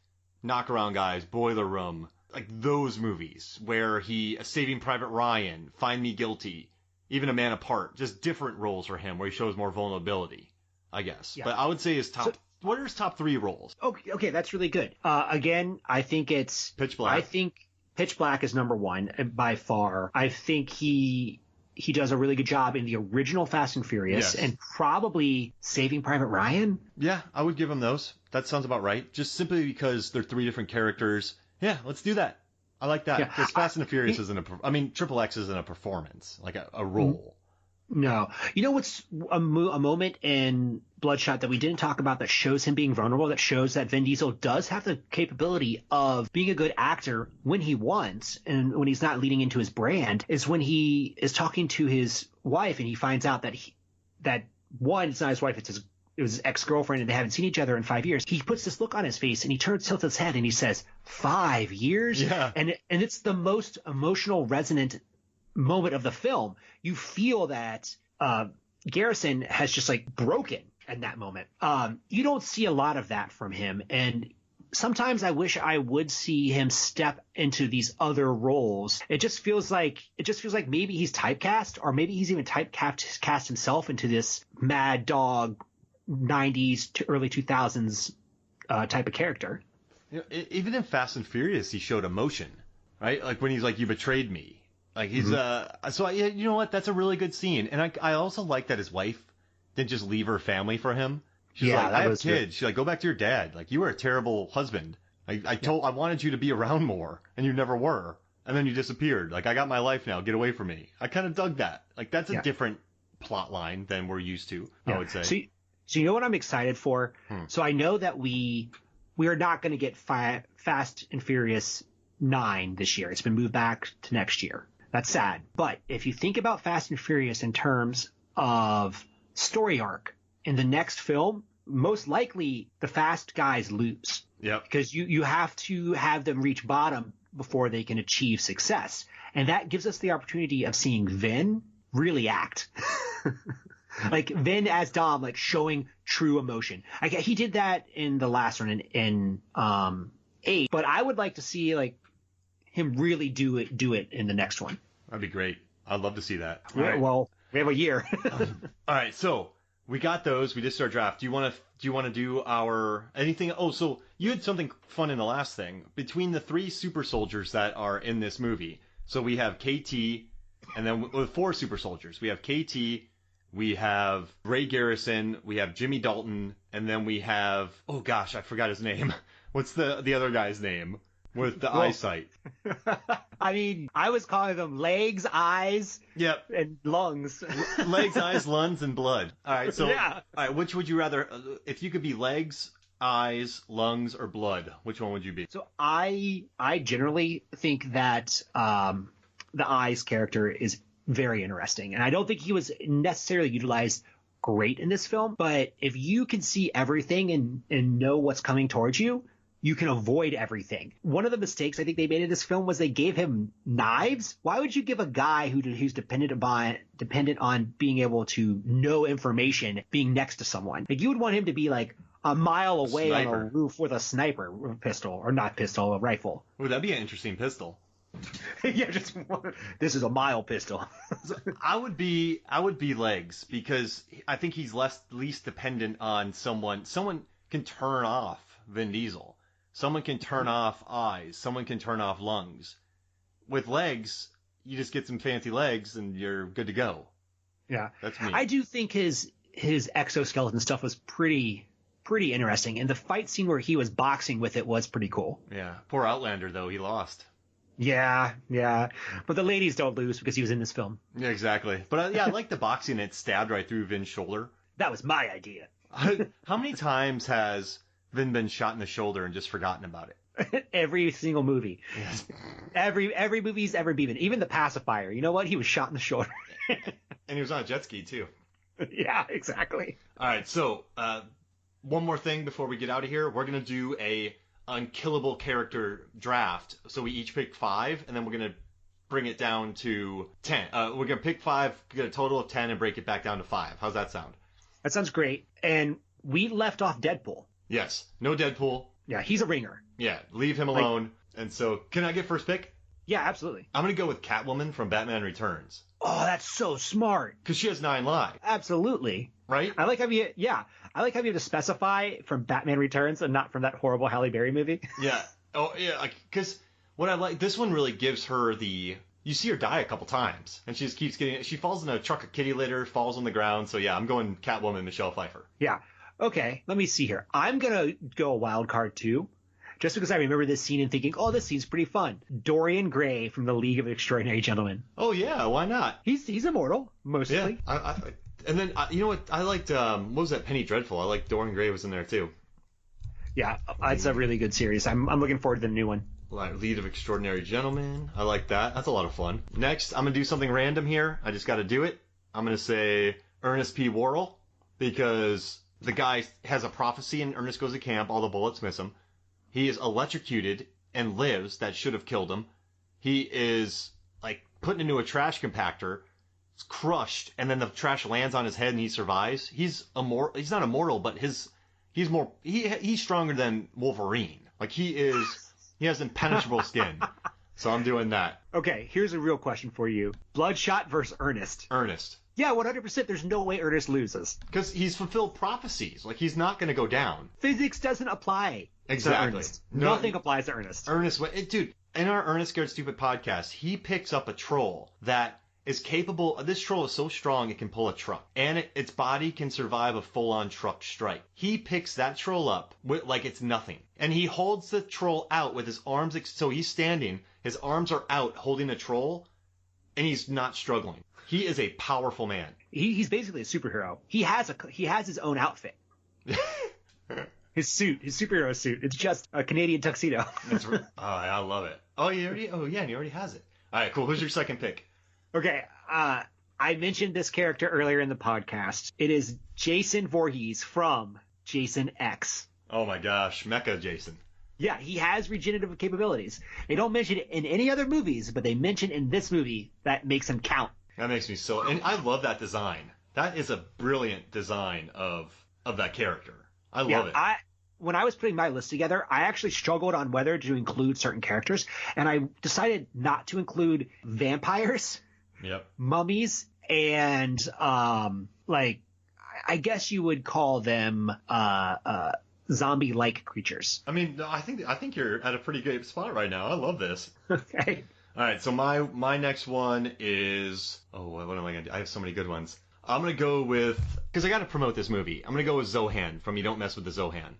S1: Knock Around Guys, Boiler Room, like those movies where Saving Private Ryan, Find Me Guilty, even A Man Apart, just different roles for him where he shows more vulnerability, I guess. Yeah. But I would say what are his top 3 roles?
S2: Okay, that's really good. Again, I think it's
S1: Pitch Black.
S2: I think Pitch Black is number 1 by far. I think he does a really good job in the original Fast and Furious, and probably Saving Private Ryan.
S1: Yeah, I would give him those. That sounds about right. Just simply because they're 3 different characters. Yeah, let's do that. I like that. Because Fast and the Furious Triple X isn't a performance, like a role.
S2: No. What's a moment in Bloodshot that we didn't talk about that shows him being vulnerable, that shows that Vin Diesel does have the capability of being a good actor when he wants and when he's not leading into his brand, is when he is talking to his wife and he finds out that one, it's not his wife, it was his ex-girlfriend and they haven't seen each other in 5 years. He puts this look on his face and he tilts his head and he says, 5 years?
S1: Yeah.
S2: And it's the most emotional, resonant moment of the film. You feel that Garrison has just broken in that moment. You don't see a lot of that from him. And sometimes I wish I would see him step into these other roles. It just feels like maybe he's typecast, or maybe he's even typecast himself into this mad dog 90s to early 2000s type of character.
S1: Even in Fast and Furious, he showed emotion, right? Like when he's like, "You betrayed me." Like he's so you know what? That's a really good scene, and I also like that his wife didn't just leave her family for him. She's like, "I have kids." Good. She's like, "Go back to your dad. Like you were a terrible husband. I wanted you to be around more, and you never were, and then you disappeared. Like I got my life now. Get away from me." I kind of dug that. Like that's a different plot line than we're used to. I would say.
S2: So you know what I'm excited for? So I know that we are not going to get Fast and Furious 9 this year. It's been moved back to next year. That's sad. But if you think about Fast and Furious in terms of story arc, in the next film, most likely the fast guys lose.
S1: Yep.
S2: Because you have to have them reach bottom before they can achieve success. And that gives us the opportunity of seeing Vin really act. Like Vin as Dom, like showing true emotion. He did that in the last one in 8, but I would like to see like him really do it in the next one.
S1: That'd be great. I'd love to see that.
S2: Yeah,
S1: Right.
S2: well, we have a year.
S1: All right, so we got those. We just our draft. Do you want to do our anything? Oh, so you had something fun in the last thing between the 3 super soldiers that are in this movie. So we have KT, and then with 4 super soldiers, we have KT, we have Ray Garrison, we have Jimmy Dalton, and then we have oh gosh, I forgot his name. What's the other guy's name with the eyesight?
S2: I mean, I was calling them legs, eyes,
S1: Yep.
S2: and lungs.
S1: Legs, eyes, lungs, and blood. All right, so
S2: Yeah.
S1: all right, which would you rather? If you could be legs, eyes, lungs, or blood, which one would you be?
S2: So I generally think that the eyes character is very interesting, and I don't think he was necessarily utilized great in this film. But if you can see everything and know what's coming towards you, you can avoid everything. One of the mistakes I think they made in this film was they gave him knives. Why would you give a guy who's dependent on being able to know information being next to someone? Like you would want him to be like a mile away on a roof with a sniper pistol, or not pistol, a rifle.
S1: Would that be an interesting pistol?
S2: Yeah, just this is a mile pistol.
S1: I would be legs because I think he's least dependent on someone. Someone can turn off Vin Diesel. Someone can turn off eyes. Someone can turn off lungs. With legs, you just get some fancy legs and you're good to go.
S2: Yeah,
S1: that's me.
S2: I do think his exoskeleton stuff was pretty interesting, and the fight scene where he was boxing with it was pretty cool.
S1: Yeah, poor Outlander though, he lost.
S2: Yeah, but the ladies don't lose because he was in this film.
S1: Yeah, exactly. But I like the boxing. It stabbed right through Vin's shoulder.
S2: That was my idea.
S1: How many times has Vin been shot in the shoulder and just forgotten about it?
S2: Every single movie.
S1: Yes.
S2: Every movie he's ever been in. Even The Pacifier. You know what? He was shot in the shoulder.
S1: And he was on a jet ski too.
S2: Yeah, exactly.
S1: All right, so one more thing before we get out of here. We're going to do a unkillable character draft. So we each pick 5, and then we're going to bring it down to 10. We're going to pick 5, get a total of 10, and break it back down to 5. How's that sound?
S2: That sounds great. And we left off Deadpool.
S1: Yes. No Deadpool.
S2: Yeah, he's a ringer.
S1: Yeah, leave him alone. And so, can I get first pick?
S2: Yeah, absolutely.
S1: I'm going to go with Catwoman from Batman Returns.
S2: Oh, that's so smart.
S1: Because she has 9 lives.
S2: Absolutely.
S1: Right?
S2: I like how you have to specify from Batman Returns and not from that horrible Halle Berry movie.
S1: Yeah. Oh, yeah. Because what I like, this one really gives her the. You see her die a couple times, and she just keeps getting. She falls in a truck of kitty litter, falls on the ground. So yeah, I'm going Catwoman, Michelle Pfeiffer.
S2: Yeah. Okay. Let me see here. I'm gonna go a wild card too, just because I remember this scene and thinking, oh, this scene's pretty fun. Dorian Gray from the League of Extraordinary Gentlemen.
S1: Oh yeah, why not?
S2: He's immortal mostly.
S1: Yeah. And then you know what? I liked what was that Penny Dreadful? I liked Dorian Gray was in there too.
S2: Yeah, it's a really good series. I'm looking forward to the new one.
S1: Lead of Extraordinary Gentlemen. I like that. That's a lot of fun. Next, I'm going to do something random here. I just got to do it. I'm going to say Ernest P. Worrell because the guy has a prophecy and Ernest goes to camp. All the bullets miss him. He is electrocuted and lives. That should have killed him. He is like put into a trash compactor, crushed, and then the trash lands on his head and he survives. He's not immortal, but he's stronger than Wolverine. Like he has impenetrable skin. So I'm doing that.
S2: Okay, here's a real question for you. Bloodshot versus Ernest.
S1: Ernest.
S2: Yeah, 100%. There's no way Ernest loses.
S1: Because he's fulfilled prophecies. Like, he's not going to go down.
S2: Physics doesn't apply
S1: exactly.
S2: to Ernest. Nothing applies to Ernest.
S1: Dude, in our Ernest Scared Stupid podcast, he picks up a troll that is capable. This troll is so strong it can pull a truck. And its body can survive a full-on truck strike. He picks that troll up like it's nothing. And he holds the troll out with his arms. So he's standing. His arms are out holding the troll. And he's not struggling. He is a powerful man.
S2: He's basically a superhero. He has his own outfit. His superhero suit. It's just a Canadian tuxedo.
S1: I love it. And he already has it. All right, cool. Who's your second pick?
S2: Okay, I mentioned this character earlier in the podcast. It is Jason Voorhees from Jason X.
S1: Oh my gosh, Mecha Jason.
S2: Yeah, he has regenerative capabilities. They don't mention it in any other movies, but they mention in this movie that makes him count.
S1: That makes me so... And I love that design. That is a brilliant design of that character. I love it.
S2: When I was putting my list together, I actually struggled on whether to include certain characters, and I decided not to include vampires, mummies, and I guess you would call them zombie-like creatures.
S1: I mean, I think you're at a pretty good spot right now. I love this.
S2: Okay.
S1: All right, so my next one is... Oh, what am I going to do? I have so many good ones. I'm going to go with... Because I got to promote this movie. I'm going to go with Zohan from You Don't Mess with the Zohan.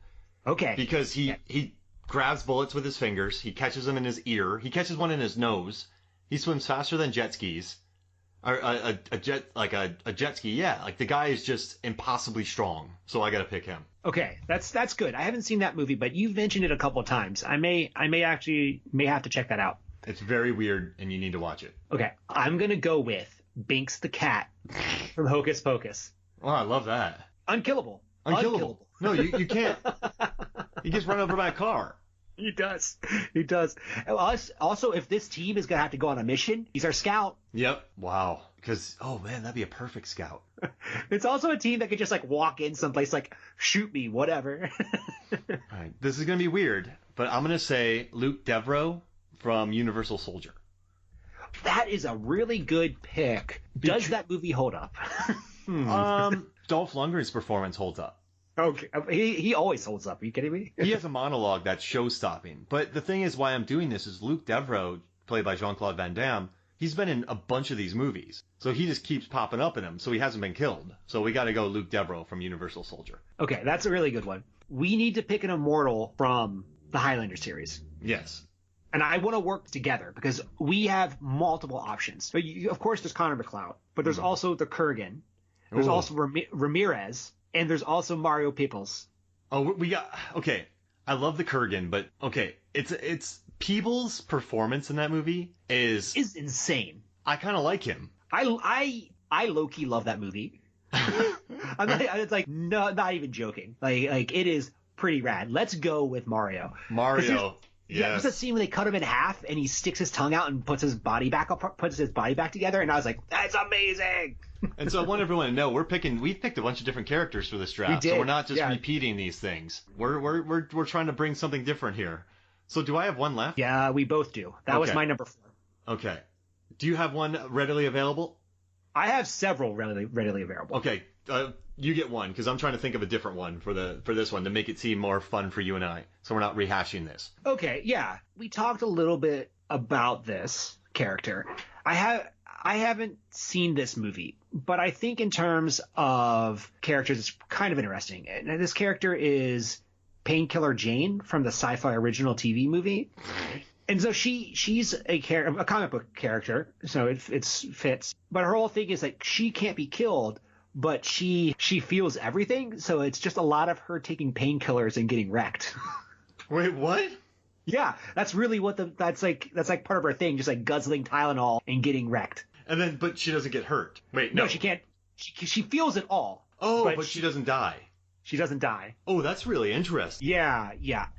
S1: Okay. Because he grabs bullets with his fingers. He catches them in his ear. He catches one in his nose. He swims faster than jet skis. Or a jet ski, yeah. Like, the guy is just impossibly strong. So I got to pick him.
S2: Okay, that's good. I haven't seen that movie, but you've mentioned it a couple of times. I may have to check that out.
S1: It's very weird, and you need to watch it.
S2: Okay, I'm gonna go with Binks the cat from Hocus Pocus.
S1: Oh, I love that.
S2: Unkillable.
S1: No, you can't. He gets run over by a car.
S2: He does. Also, if this team is gonna have to go on a mission, he's our scout.
S1: Yep. Wow. Because, oh man, that'd be a perfect scout.
S2: It's also a team that could just like walk in someplace like, shoot me, whatever.
S1: All right. This is gonna be weird, but I'm gonna say Luke Devereaux from Universal Soldier.
S2: That is a really good pick. Does that movie hold up?
S1: Dolph Lundgren's performance holds up.
S2: Okay, he always holds up. Are you kidding me?
S1: He has a monologue that's show-stopping. But the thing is, why I'm doing this is Luke Devereaux, played by Jean-Claude Van Damme, he's been in a bunch of these movies. So he just keeps popping up in them, so he hasn't been killed. So we got to go Luke Devereaux from Universal Soldier.
S2: Okay, that's a really good one. We need to pick an immortal from the Highlander series.
S1: Yes.
S2: And I want to work together because we have multiple options. So of course, there's Connor McLeod, but there's also the Kurgan. There's also Ramirez, and there's also Mario Peoples.
S1: Oh, we got... Okay, I love the Kurgan, but okay, it's Peoples' performance in that movie is
S2: insane.
S1: I kind of like him.
S2: I low-key love that movie. It's like, no, not even joking. Like it is pretty rad. Let's go with Mario. Yeah, there's a scene where they cut him in half and he sticks his tongue out and puts his body back together, and I was like, that's amazing.
S1: And so I want everyone to know we've picked a bunch of different characters for this draft. So we're not just repeating these things. We're trying to bring something different here. So do I have one left?
S2: Yeah, we both do. That was my number 4.
S1: Okay. Do you have one readily available?
S2: I have several readily available.
S1: Okay. You get one, because I'm trying to think of a different one for this one to make it seem more fun for you and I, so we're not rehashing this.
S2: Okay, yeah. We talked a little bit about this character. I haven't seen this movie, but I think in terms of characters, it's kind of interesting. And this character is Painkiller Jane from the Sci-Fi original TV movie. And so she's a comic book character, so it fits. But her whole thing is like she can't be killed, but she feels everything. So it's just a lot of her taking painkillers and getting wrecked.
S1: Wait, what?
S2: Yeah, that's really that's like part of her thing, just like guzzling Tylenol and getting wrecked.
S1: And then, but she doesn't get hurt. Wait, no,
S2: she can't. She feels it all.
S1: Oh, but she doesn't die.
S2: She doesn't die.
S1: Oh, that's really interesting.
S2: Yeah.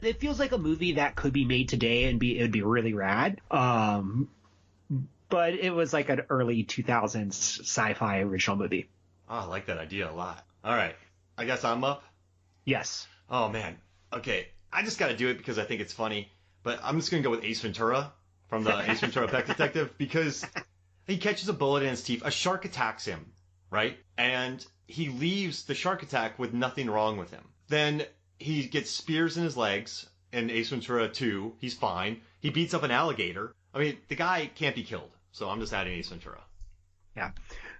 S2: It feels like a movie that could be made today and it would be really rad. But it was like an early 2000s sci-fi original movie.
S1: Oh, I like that idea a lot. All right. I guess I'm up?
S2: Yes.
S1: Oh, man. Okay. I just got to do it because I think it's funny. But I'm just going to go with Ace Ventura from the Ace Ventura Pet Detective because he catches a bullet in his teeth. A shark attacks him, right? And he leaves the shark attack with nothing wrong with him. Then he gets spears in his legs in Ace Ventura 2. He's fine. He beats up an alligator. I mean, the guy can't be killed. So I'm just adding Ace Ventura.
S2: Yeah.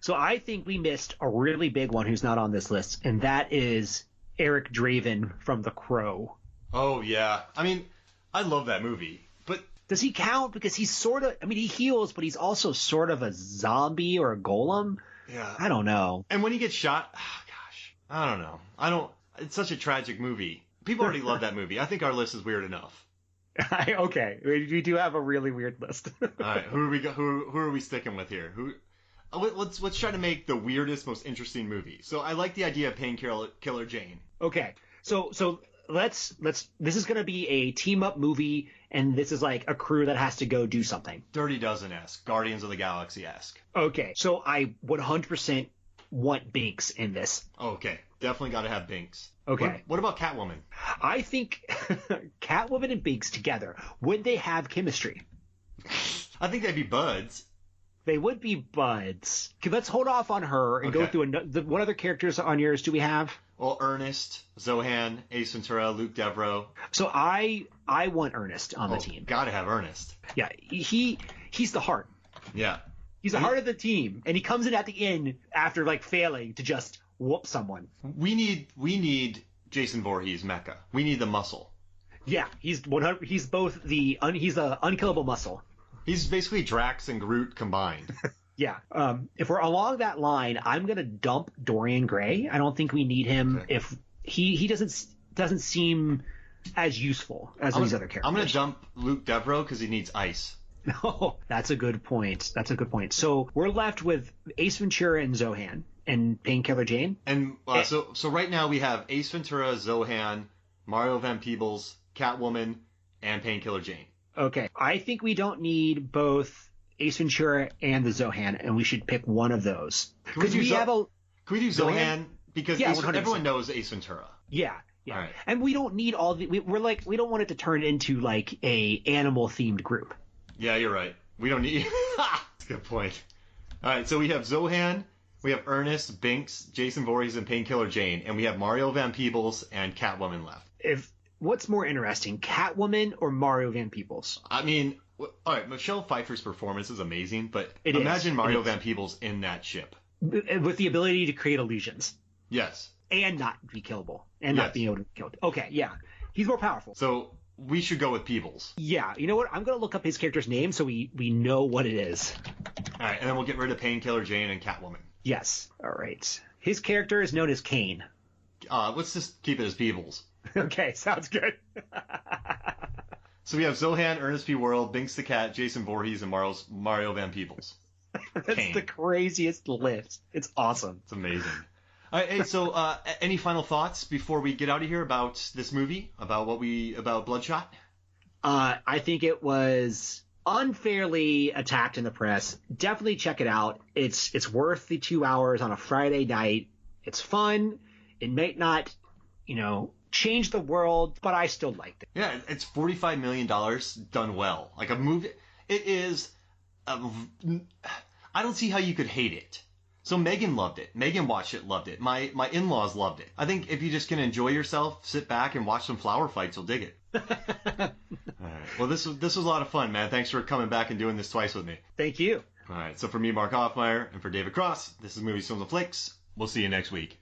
S2: So I think we missed a really big one who's not on this list, and that is Eric Draven from The Crow.
S1: Oh, yeah. I mean, I love that movie, but...
S2: Does he count? Because he's sort of... I mean, he heals, but he's also sort of a zombie or a golem.
S1: Yeah.
S2: I don't know.
S1: And when he gets shot... Oh, gosh. I don't know. It's such a tragic movie. People already love that movie. I think our list is weird enough.
S2: Okay. We do have a really weird list.
S1: All right. Who are we sticking with here? Let's try to make the weirdest, most interesting movie. So I like the idea of Painkiller Jane.
S2: Okay. So let's this is going to be a team up movie, and this is like a crew that has to go do something.
S1: Dirty Dozen-esque, Guardians of the Galaxy-esque.
S2: Okay, so I 100% want Binks in this.
S1: Okay, definitely got to have Binks.
S2: Okay.
S1: What about Catwoman?
S2: I think Catwoman and Binks together, would they have chemistry?
S1: I think they'd be buds.
S2: They would be buds. Okay, let's hold off on her and go through what other characters on yours do we have?
S1: Well, Ernest, Zohan, Ace Ventura, Luke Devereaux.
S2: So I want Ernest on the team.
S1: Gotta have Ernest.
S2: Yeah, he's the heart.
S1: Yeah.
S2: He's the heart of the team, and he comes in at the end after like failing to just whoop someone.
S1: We need Jason Voorhees Mecha. We need the muscle.
S2: Yeah, he's 100. He's both he's the unkillable muscle.
S1: He's basically Drax and Groot combined.
S2: Yeah. If we're along that line, I'm gonna dump Dorian Gray. I don't think we need him. Okay. If he doesn't seem as useful as these other characters.
S1: I'm gonna dump Luke Devereaux because he needs ice.
S2: No, that's a good point. So we're left with Ace Ventura and Zohan and Painkiller Jane.
S1: And so right now we have Ace Ventura, Zohan, Mario Van Peebles, Catwoman, and Painkiller Jane.
S2: Okay, I think we don't need both Ace Ventura and the Zohan, and we should pick one of those.
S1: Can we do Zohan? Because everyone knows Ace Ventura.
S2: Yeah.
S1: All right.
S2: And we don't need all the. We don't want it to turn into like a animal themed group.
S1: Yeah, you're right. We don't need. That's a good point. All right, so we have Zohan, we have Ernest, Binks, Jason Voorhees, and Painkiller Jane, and we have Mario Van Peebles and Catwoman left.
S2: What's more interesting, Catwoman or Mario Van Peebles?
S1: I mean, all right, Michelle Pfeiffer's performance is amazing, but imagine Mario Van Peebles in that ship.
S2: With the ability to create illusions.
S1: Yes.
S2: And not be killable. And not being able to be killed. Okay, yeah. He's more powerful.
S1: So we should go with Peebles.
S2: Yeah, you know what? I'm going to look up his character's name so we know what it is.
S1: All right, and then we'll get rid of Painkiller Jane and Catwoman.
S2: Yes. All right. His character is known as Kane.
S1: Let's just keep it as Peebles.
S2: Okay, sounds good.
S1: So we have Zohan, Ernest P. Worrell, Binks the Cat, Jason Voorhees, and Mario Van Peebles.
S2: That's Kane. The craziest list. It's awesome.
S1: It's amazing. All right, hey, so any final thoughts before we get out of here about this movie, about Bloodshot?
S2: I think it was unfairly attacked in the press. Definitely check it out. It's worth the 2 hours on a Friday night. It's fun. It may not, change the world, but I still liked it.
S1: Yeah, it's $45 million done well. Like a movie, it is. I don't see how you could hate it. So Megan loved it. Megan watched it, loved it. My in-laws loved it. I think if you just can enjoy yourself, sit back and watch some flower fights, you'll dig it. All right. Well, this was a lot of fun, man. Thanks for coming back and doing this twice with me.
S2: Thank you.
S1: All right. So for me, Mark Hoffmeyer, and for David Cross, this is Movies, Films, and Flicks. We'll see you next week.